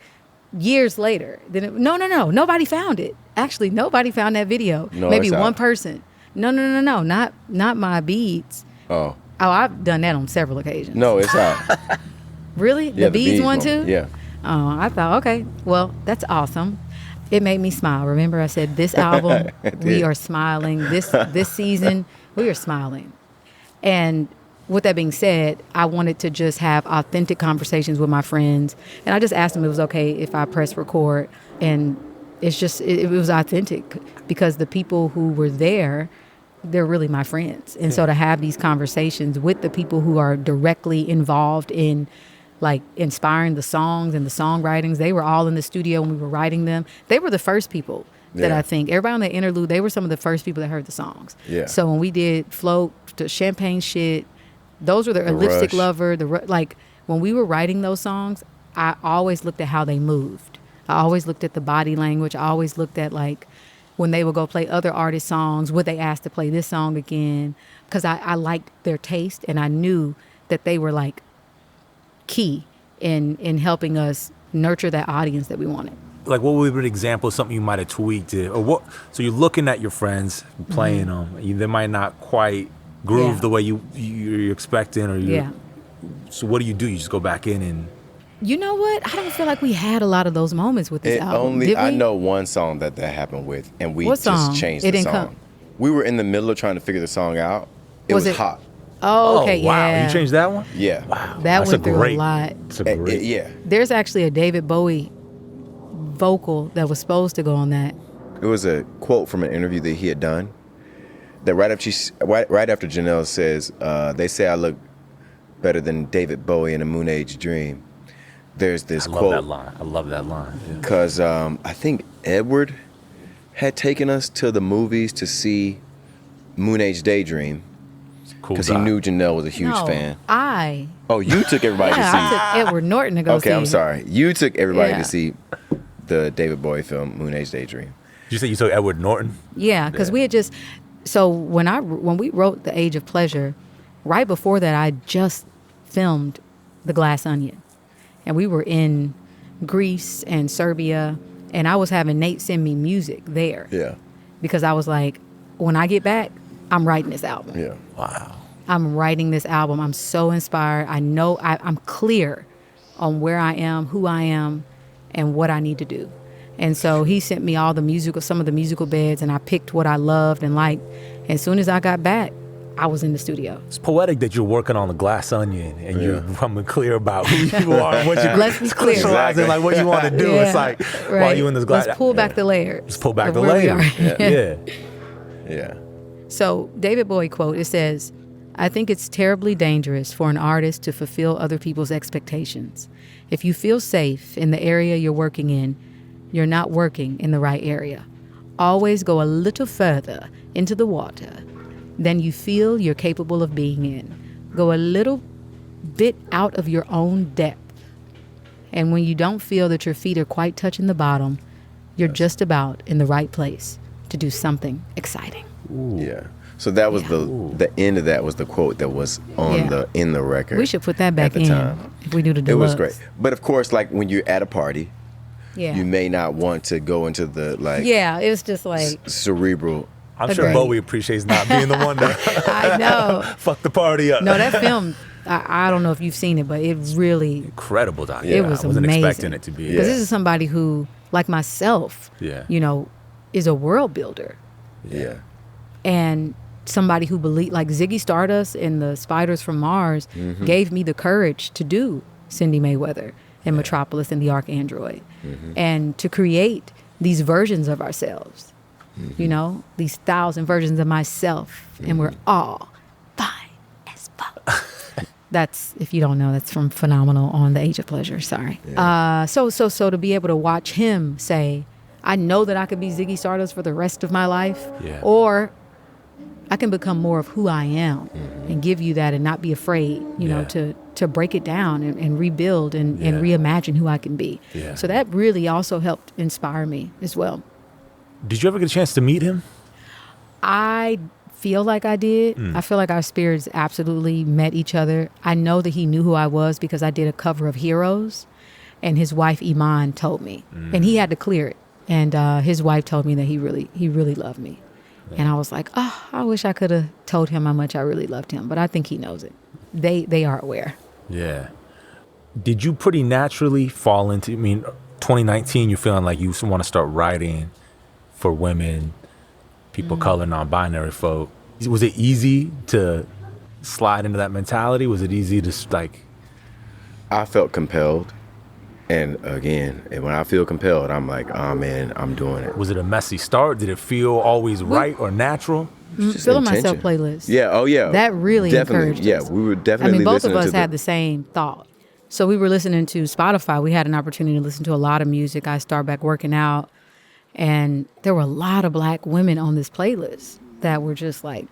years later. Then nobody found it. Actually, nobody found that video. No, maybe one person. No, not my beads. Oh, I've done that on several occasions. No, it's out. Really? Yeah, the beads one too? Yeah. Oh, I thought, okay, well, that's awesome. It made me smile. Remember I said this album, we are smiling. This season, we are smiling. And with that being said, I wanted to just have authentic conversations with my friends. And I just asked them if it was okay if I press record. And it's just, it was authentic because the people who were there, they're really my friends. And so to have these conversations with the people who are directly involved in like inspiring the songs and the songwritings, they were all in the studio when we were writing them. They were the first people that I think, everybody on the interlude, they were some of the first people that heard the songs. Yeah. So when we did Float, the Champagne Shit, those were the Lipstick Lover, like when we were writing those songs, I always looked at how they moved. I always looked at the body language. I always looked at like when they would go play other artists' songs, would they ask to play this song again? Because I liked their taste and I knew that they were like key in helping us nurture that audience that we wanted. Like, what would be an example of something you might have tweaked it, or what? So you're looking at your friends playing them. They might not quite groove the way you're expecting, or So what do? You just go back in and. You know what? I don't feel like we had a lot of those moments with this album. I know one song that happened with, and we just changed the song. We were in the middle of trying to figure the song out. It was hot. Oh, okay, wow. Yeah. You changed that one? Yeah. Wow. That went through a lot. It's a great. Yeah. There's actually a David Bowie vocal that was supposed to go on that. It was a quote from an interview that he had done. That right after Janelle says, "They say I look better than David Bowie in a Moon Age Dream." There's this quote. I love that line. Because I think Edward had taken us to the movies to see Moon Age Daydream. Because he knew Janelle was a huge fan. Oh, you took everybody to see. I took Edward Norton to go see. Okay, I'm sorry. You took everybody to see the David Bowie film Moon Age Daydream. Did you say you took Edward Norton? Yeah, because we had just. So when we wrote The Age of Pleasure, right before that, I just filmed The Glass Onion, and we were in Greece and Serbia, and I was having Nate send me music there. Yeah. Because I was like, when I get back, I'm writing this album. Yeah. Wow. I'm writing this album. I'm so inspired. I know I'm clear on where I am, who I am, and what I need to do. And so he sent me some of the musical beds, and I picked what I loved and liked. As soon as I got back, I was in the studio. It's poetic that you're working on a glass onion and you're becoming clear about who you are and what you're crystallizing, like what you want to do. It's like, while you in this glass. Let's pull back the layers. Let's pull back the layers. Yeah. So David Bowie quote, it says, "I think it's terribly dangerous for an artist to fulfill other people's expectations. If you feel safe in the area you're working in, you're not working in the right area. Always go a little further into the water than you feel you're capable of being in. Go a little bit out of your own depth. And when you don't feel that your feet are quite touching the bottom, you're just about in the right place to do something exciting." Ooh. Yeah. So that was the end of that was the quote that was on in the record. We should put that back in if we do the deluxe. It was great. But of course, like when you're at a party, you may not want to go into the it was just like cerebral. I'm sure Bowie appreciates not being the one to I know. fuck the party up. No, that film, I don't know if you've seen it, but it really incredible documentary. It was I wasn't amazing. expecting it to be. Because this is somebody who, like myself, is a world builder. Yeah. And somebody who believed, like Ziggy Stardust and the Spiders from Mars, gave me the courage to do Cyndi Mayweather and Metropolis and the Archandroid, and to create these versions of ourselves. You know, these 1,000 versions of myself, and we're all fine as fuck. That's, if you don't know, that's from Phenomenal on The Age of Pleasure. Sorry. Yeah. So to be able to watch him say, I know that I could be Ziggy Stardust for the rest of my life, or I can become more of who I am and give you that and not be afraid, you know, to break it down and rebuild and reimagine who I can be. Yeah. So that really also helped inspire me as well. Did you ever get a chance to meet him? I feel like I did. I feel like our spirits absolutely met each other. I know that he knew who I was because I did a cover of Heroes, and his wife Iman told me, and he had to clear it. And his wife told me that he really loved me. And I was like, oh, I wish I could have told him how much I really loved him. But I think he knows it. They are aware. Yeah. Did you pretty naturally fall into, 2019, you're feeling like you want to start writing for women, people of color, non-binary folk. Was it easy to slide into that mentality? Was it easy to I felt compelled. And again, when I feel compelled, I'm like, oh man, I'm doing it. Was it a messy start? Did it feel always right or natural? Feeling Myself playlist. Yeah, oh yeah. That really definitely encouraged us. Yeah, we were definitely both listening of us to had the same thought. So we were listening to Spotify. We had an opportunity to listen to a lot of music. I started back working out, and there were a lot of Black women on this playlist that were just like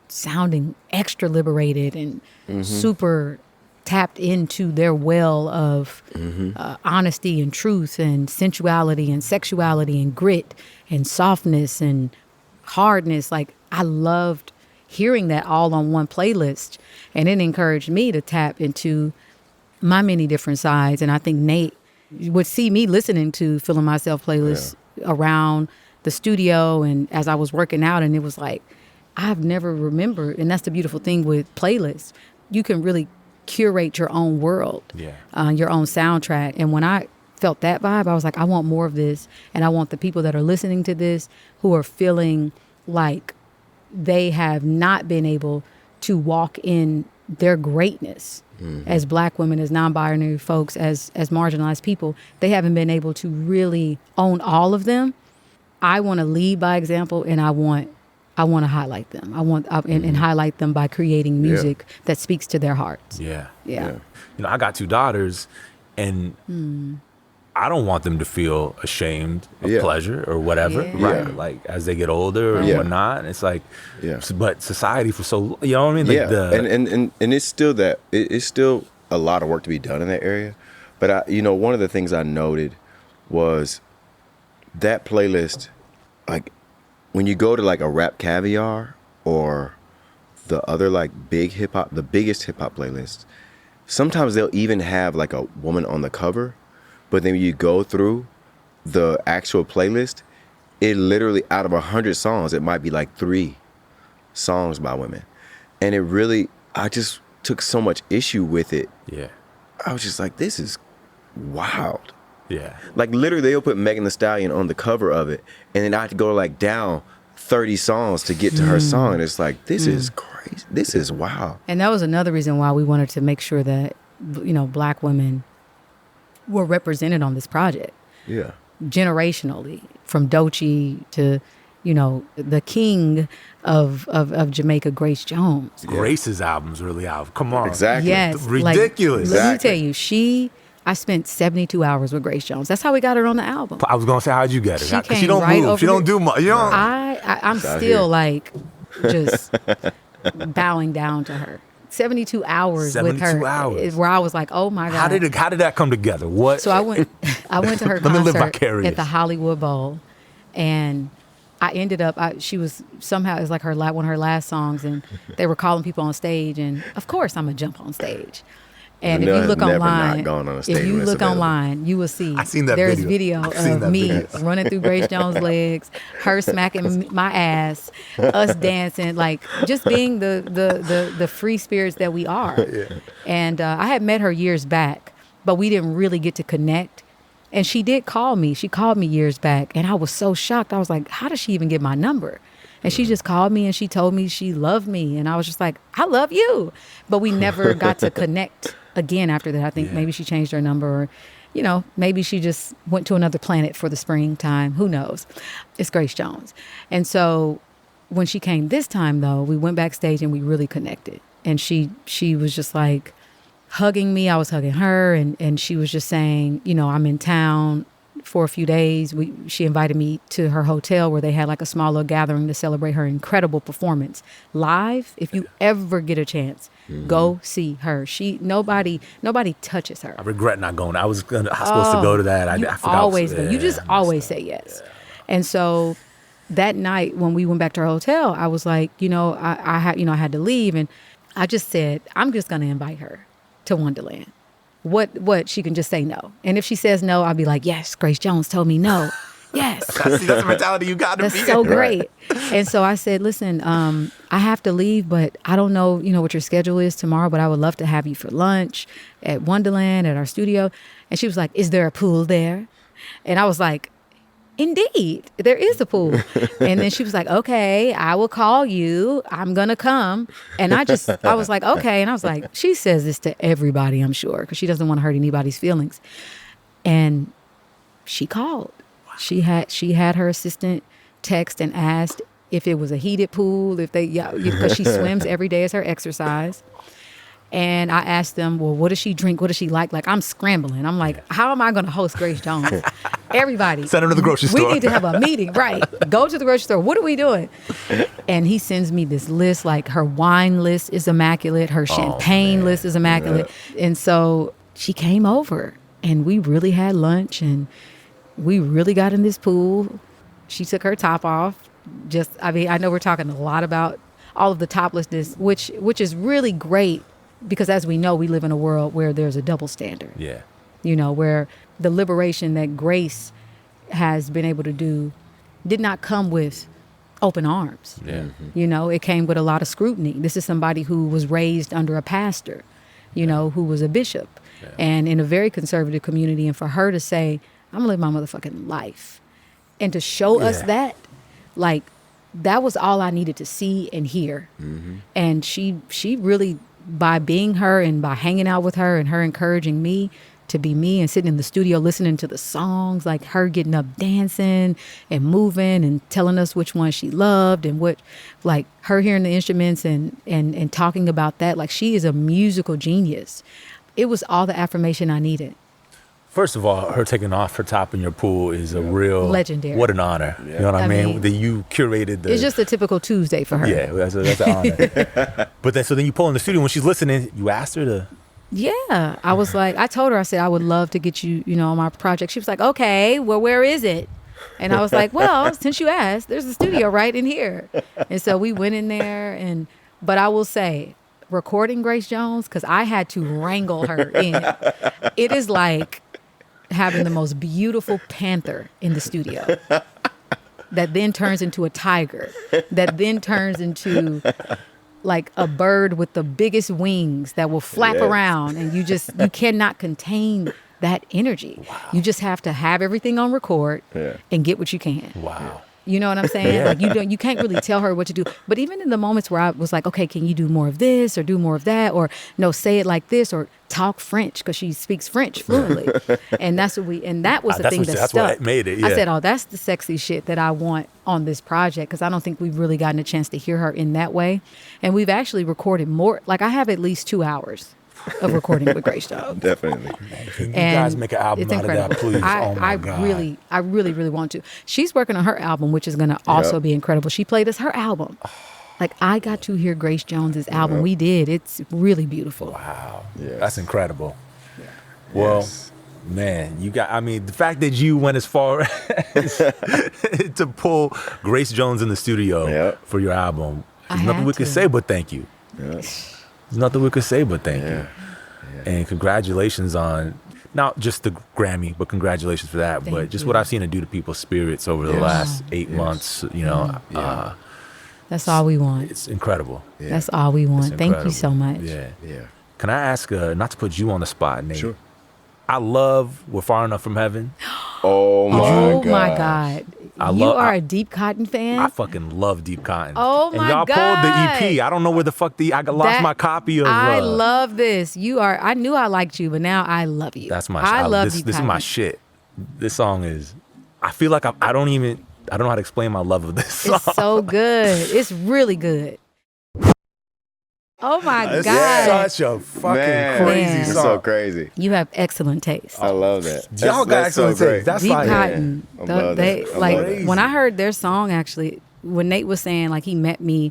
sounding extra liberated and super tapped into their well of honesty and truth and sensuality and sexuality and grit and softness and hardness. Like, I loved hearing that all on one playlist, and it encouraged me to tap into my many different sides. And I think Nate would see me listening to Feeling Myself playlist around the studio and as I was working out, and it was like, I've never remembered. And that's the beautiful thing with playlists. You can really curate your own world, your own soundtrack. And when I felt that vibe, I was like, I want more of this. And I want the people that are listening to this who are feeling like they have not been able to walk in their greatness as Black women, as non-binary folks, as marginalized people. They haven't been able to really own all of them. I want to lead by example, and I want to highlight them. And highlight them by creating music that speaks to their hearts. Yeah. I got 2 daughters, and I don't want them to feel ashamed of pleasure or whatever, right? Like as they get older or whatnot. And it's like, but society for so, you know what I mean? Like and it's still that, it's still a lot of work to be done in that area. But one of the things I noted was that playlist, like, when you go to like a Rap Caviar or the other like big hip hop, the biggest hip hop playlists, sometimes they'll even have like a woman on the cover, but then you go through the actual playlist, it literally, out of 100 songs, it might be like 3 songs by women. And it really, I just took so much issue with it. Yeah. I was just like, this is wild. Yeah. Like literally they'll put Megan Thee Stallion on the cover of it, and then I have to go like down 30 songs to get to her song. And it's like, this is crazy. This is wow. And that was another reason why we wanted to make sure that, Black women were represented on this project. Yeah. Generationally, from Doechii to, the king of Jamaica, Grace Jones. Yeah. Grace's album's really out. Come on. Exactly. Yes. Ridiculous. Let me tell you, I spent 72 hours with Grace Jones. That's how we got her on the album. I was going to say, how'd you get her? She Because she don't move. She don't do much. I'm still like just bowing down to her. 72 hours with her. 72 hours. Where I was like, oh my God. How did that come together? What? So I went to her Let me live concert vicarious. at the Hollywood Bowl, and I ended up, she was somehow, it was like one of her last songs, and they were calling people on stage, and of course I'm going to jump on stage. And if you look online, you will see I seen that there's video. of me running through Grace Jones' legs, her smacking my ass, us dancing, like just being the free spirits that we are. Yeah. And I had met her years back, but we didn't really get to connect. And she did call me. She called me years back, and I was so shocked. I was like, how does she even get my number? And she just called me and she told me she loved me. And I was just like, I love you. But we never got to connect again after that. I think maybe she changed her number, or, maybe she just went to another planet for the springtime. Who knows? It's Grace Jones. And so when she came this time, though, we went backstage and we really connected. And she was just like hugging me. I was hugging her. And she was just saying, I'm in town for a few days. She invited me to her hotel where they had like a small little gathering to celebrate her incredible performance live. If you ever get a chance, go see her. Nobody touches her. I regret not going. I was supposed to go to that. I forgot. Always go. You just always say yes. Yeah. And so that night when we went back to her hotel, I was like, I had to leave, and I just said, I'm just going to invite her to Wondaland. What she can just say no. And if she says no, I'll be like, yes, Grace Jones told me no. Yes. See, that's the mentality you got to be. That's so great. And so I said, listen, I have to leave, but I don't know, what your schedule is tomorrow, but I would love to have you for lunch at Wondaland at our studio. And she was like, is there a pool there? And I was like, indeed, there is a pool. And then she was like, okay, I will call you. I'm going to come. And I was like, okay. And I was like, she says this to everybody, I'm sure, because she doesn't want to hurt anybody's feelings. And she called. She had her assistant text and asked if it was a heated pool, because she swims every day as her exercise. And I asked them, well, what does she drink? What does she like? Like, I'm scrambling. I'm like, how am I going to host Grace Jones? Everybody. Send her to the grocery store. We need to have a meeting. Right. Go to the grocery store. What are we doing? And he sends me this list. Like, her wine list is immaculate. Her champagne list is immaculate. Yeah. And so she came over and we really had lunch and we really got in this pool. She took her top off. I know we're talking a lot about all of the toplessness, which is really great. Because as we know, we live in a world where there's a double standard. Yeah. Where the liberation that Grace has been able to do did not come with open arms. Yeah. It came with a lot of scrutiny. This is somebody who was raised under a pastor, who was a bishop and in a very conservative community. And for her to say, I'm gonna live my motherfucking life. And to show us that, like, that was all I needed to see and hear. Mm-hmm. And she really, by being her and by hanging out with her and her encouraging me to be me and sitting in the studio listening to the songs, like her getting up dancing and moving and telling us which one she loved and what, like her hearing the instruments and talking about that, like she is a musical genius. It was all the affirmation I needed. First of all, her taking off her top in your pool is a real legendary. What an honor! Yeah. You know what I mean? That you curated the. It's just a typical Tuesday for her. Yeah, that's an honor. But then you pull in the studio when she's listening. You asked her to. Yeah, I was like, I told her, I said I would love to get you, on my project. She was like, okay, well, where is it? And I was like, well, since you asked, there's a studio right in here. And so we went in there, but I will say, recording Grace Jones, because I had to wrangle her in. It is like having the most beautiful panther in the studio that then turns into a tiger, that then turns into like a bird with the biggest wings that will flap around, and you cannot contain that energy. Wow. You just have to have everything on record and get what you can. Wow. You know what I'm saying? Like you can't really tell her what to do. But even in the moments where I was like, okay, can you do more of this or do more of that? Or no, say it like this or talk French, because she speaks French fluently. And that's what that was the thing that stuck. What made it. Yeah. I said, oh, that's the sexy shit that I want on this project, because I don't think we've really gotten a chance to hear her in that way. And we've actually recorded more. Like I have at least 2 hours of recording with Grace Jones. Definitely. Can you guys make an album out of that, please? I really want to. She's working on her album, which is going to also be incredible. She played us her album. Like, I got to hear Grace Jones's album. We did. It's really beautiful. Wow. Yes. That's incredible. Yeah. Well, man, the fact that you went as far as to pull Grace Jones in the studio for your album, there's nothing we could say but thank you. There's nothing we could say but thank you. And congratulations on not just the Grammy, but congratulations for that. But just what I've seen it do to people's spirits over the last 8 months, that's all we want. It's incredible. Yeah. That's all we want. Thank you so much. Yeah. Can I ask, not to put you on the spot, Nate? Sure. I love We're Far Enough from Heaven. Oh my God. You are a Deep Cotton fan? I fucking love Deep Cotton. Oh my God. And y'all pulled the EP. I don't know where the fuck I lost my copy of. I love this. I knew I liked you, but now I love you. That's my shit. I love this is my shit. This song is, I feel like I don't know how to explain my love of this song. It's so good. It's really good. Oh my God. It's such a fucking crazy song. It's so crazy. You have excellent taste. I love that. Y'all got excellent taste. That's Deep like Cotton. They like when I heard their song, actually, when Nate was saying like he met me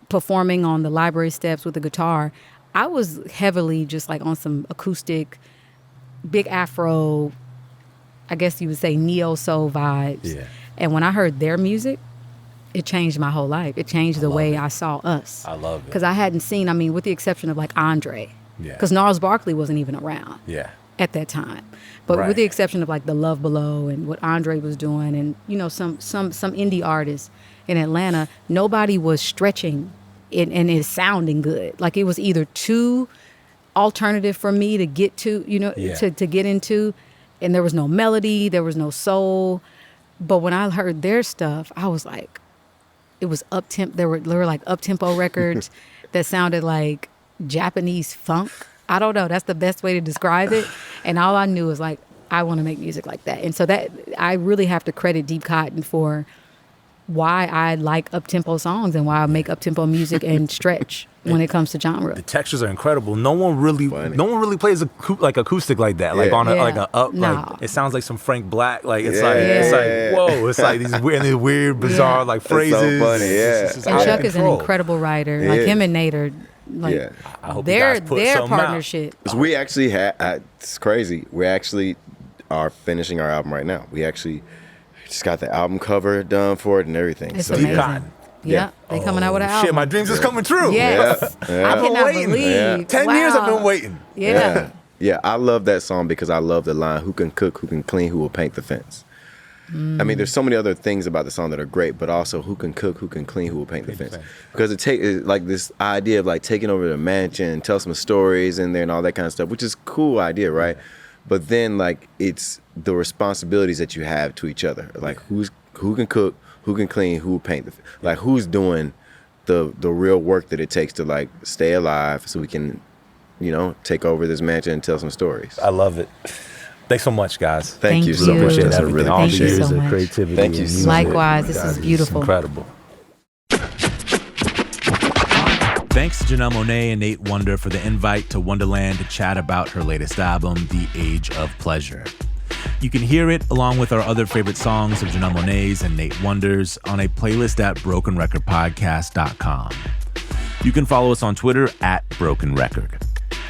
performing on the library steps with a guitar, I was heavily just like on some acoustic, big Afro, I guess you would say neo soul vibes. Yeah. And when I heard their music, it changed my whole life. It changed the way I saw us. I love it. Because I hadn't seen, with the exception of like Andre. Yeah. Because Gnarls Barkley wasn't even around. Yeah. At that time. But with the exception of like the Love Below and what Andre was doing and, some indie artists in Atlanta, nobody was stretching it and it sounding good. Like it was either too alternative for me to get to, to get into. And there was no melody, there was no soul. But when I heard their stuff, I was like, it was up-tempo. There were like up-tempo records that sounded like Japanese funk. I don't know. That's the best way to describe it. And all I knew was like, I want to make music like that. And so that I really have to credit Deep Cotton for why I like up-tempo songs and why I make up-tempo music and stretch when it comes to genre. The textures are incredible. No one really plays like acoustic like that. Like on like a up. Like it sounds like some Frank Black. Like it's like whoa. It's like these weird, bizarre like phrases. It's so funny. Yeah. And Chuck is an incredible writer. Like him and Nate are like I hope their partnership. We actually it's crazy. We actually are finishing our album right now. We actually just got the album cover done for it and everything. It's amazing. Yeah, they coming out with an album. Shit, my dreams is coming true. Yes. I cannot believe. 10 years I've been waiting. Yeah. Yeah, I love that song because I love the line, who can cook, who can clean, who will paint the fence. There's so many other things about the song that are great, but also who can cook, who can clean, who will paint the fence. Because it like this idea of like taking over the mansion and tell some stories in there and all that kind of stuff, which is a cool idea, right? But then like it's the responsibilities that you have to each other. Like who can cook, who can clean, who will paint like who's doing the real work that it takes to like stay alive so we can, take over this mansion and tell some stories. I love it. Thanks so much, guys. Thank you so much. Appreciate That's everything. really All the years so of much. creativity. Thank you so much. Likewise, this is beautiful. Incredible. Thanks to Janelle Monáe and Nate Wonder for the invite to Wondaland to chat about her latest album, The Age of Pleasure. You can hear it along with our other favorite songs of Janelle Monáe's and Nate Wonder's on a playlist at brokenrecordpodcast.com. You can follow us on Twitter at Broken Record.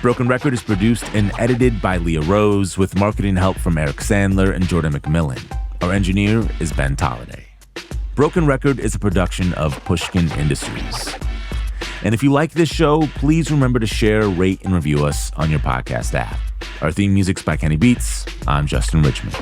Broken Record is produced and edited by Leah Rose with marketing help from Eric Sandler and Jordan McMillan. Our engineer is Ben Tolliday. Broken Record is a production of Pushkin Industries. And if you like this show, please remember to share, rate, and review us on your podcast app. Our theme music's by Kenny Beats. I'm Justin Richmond.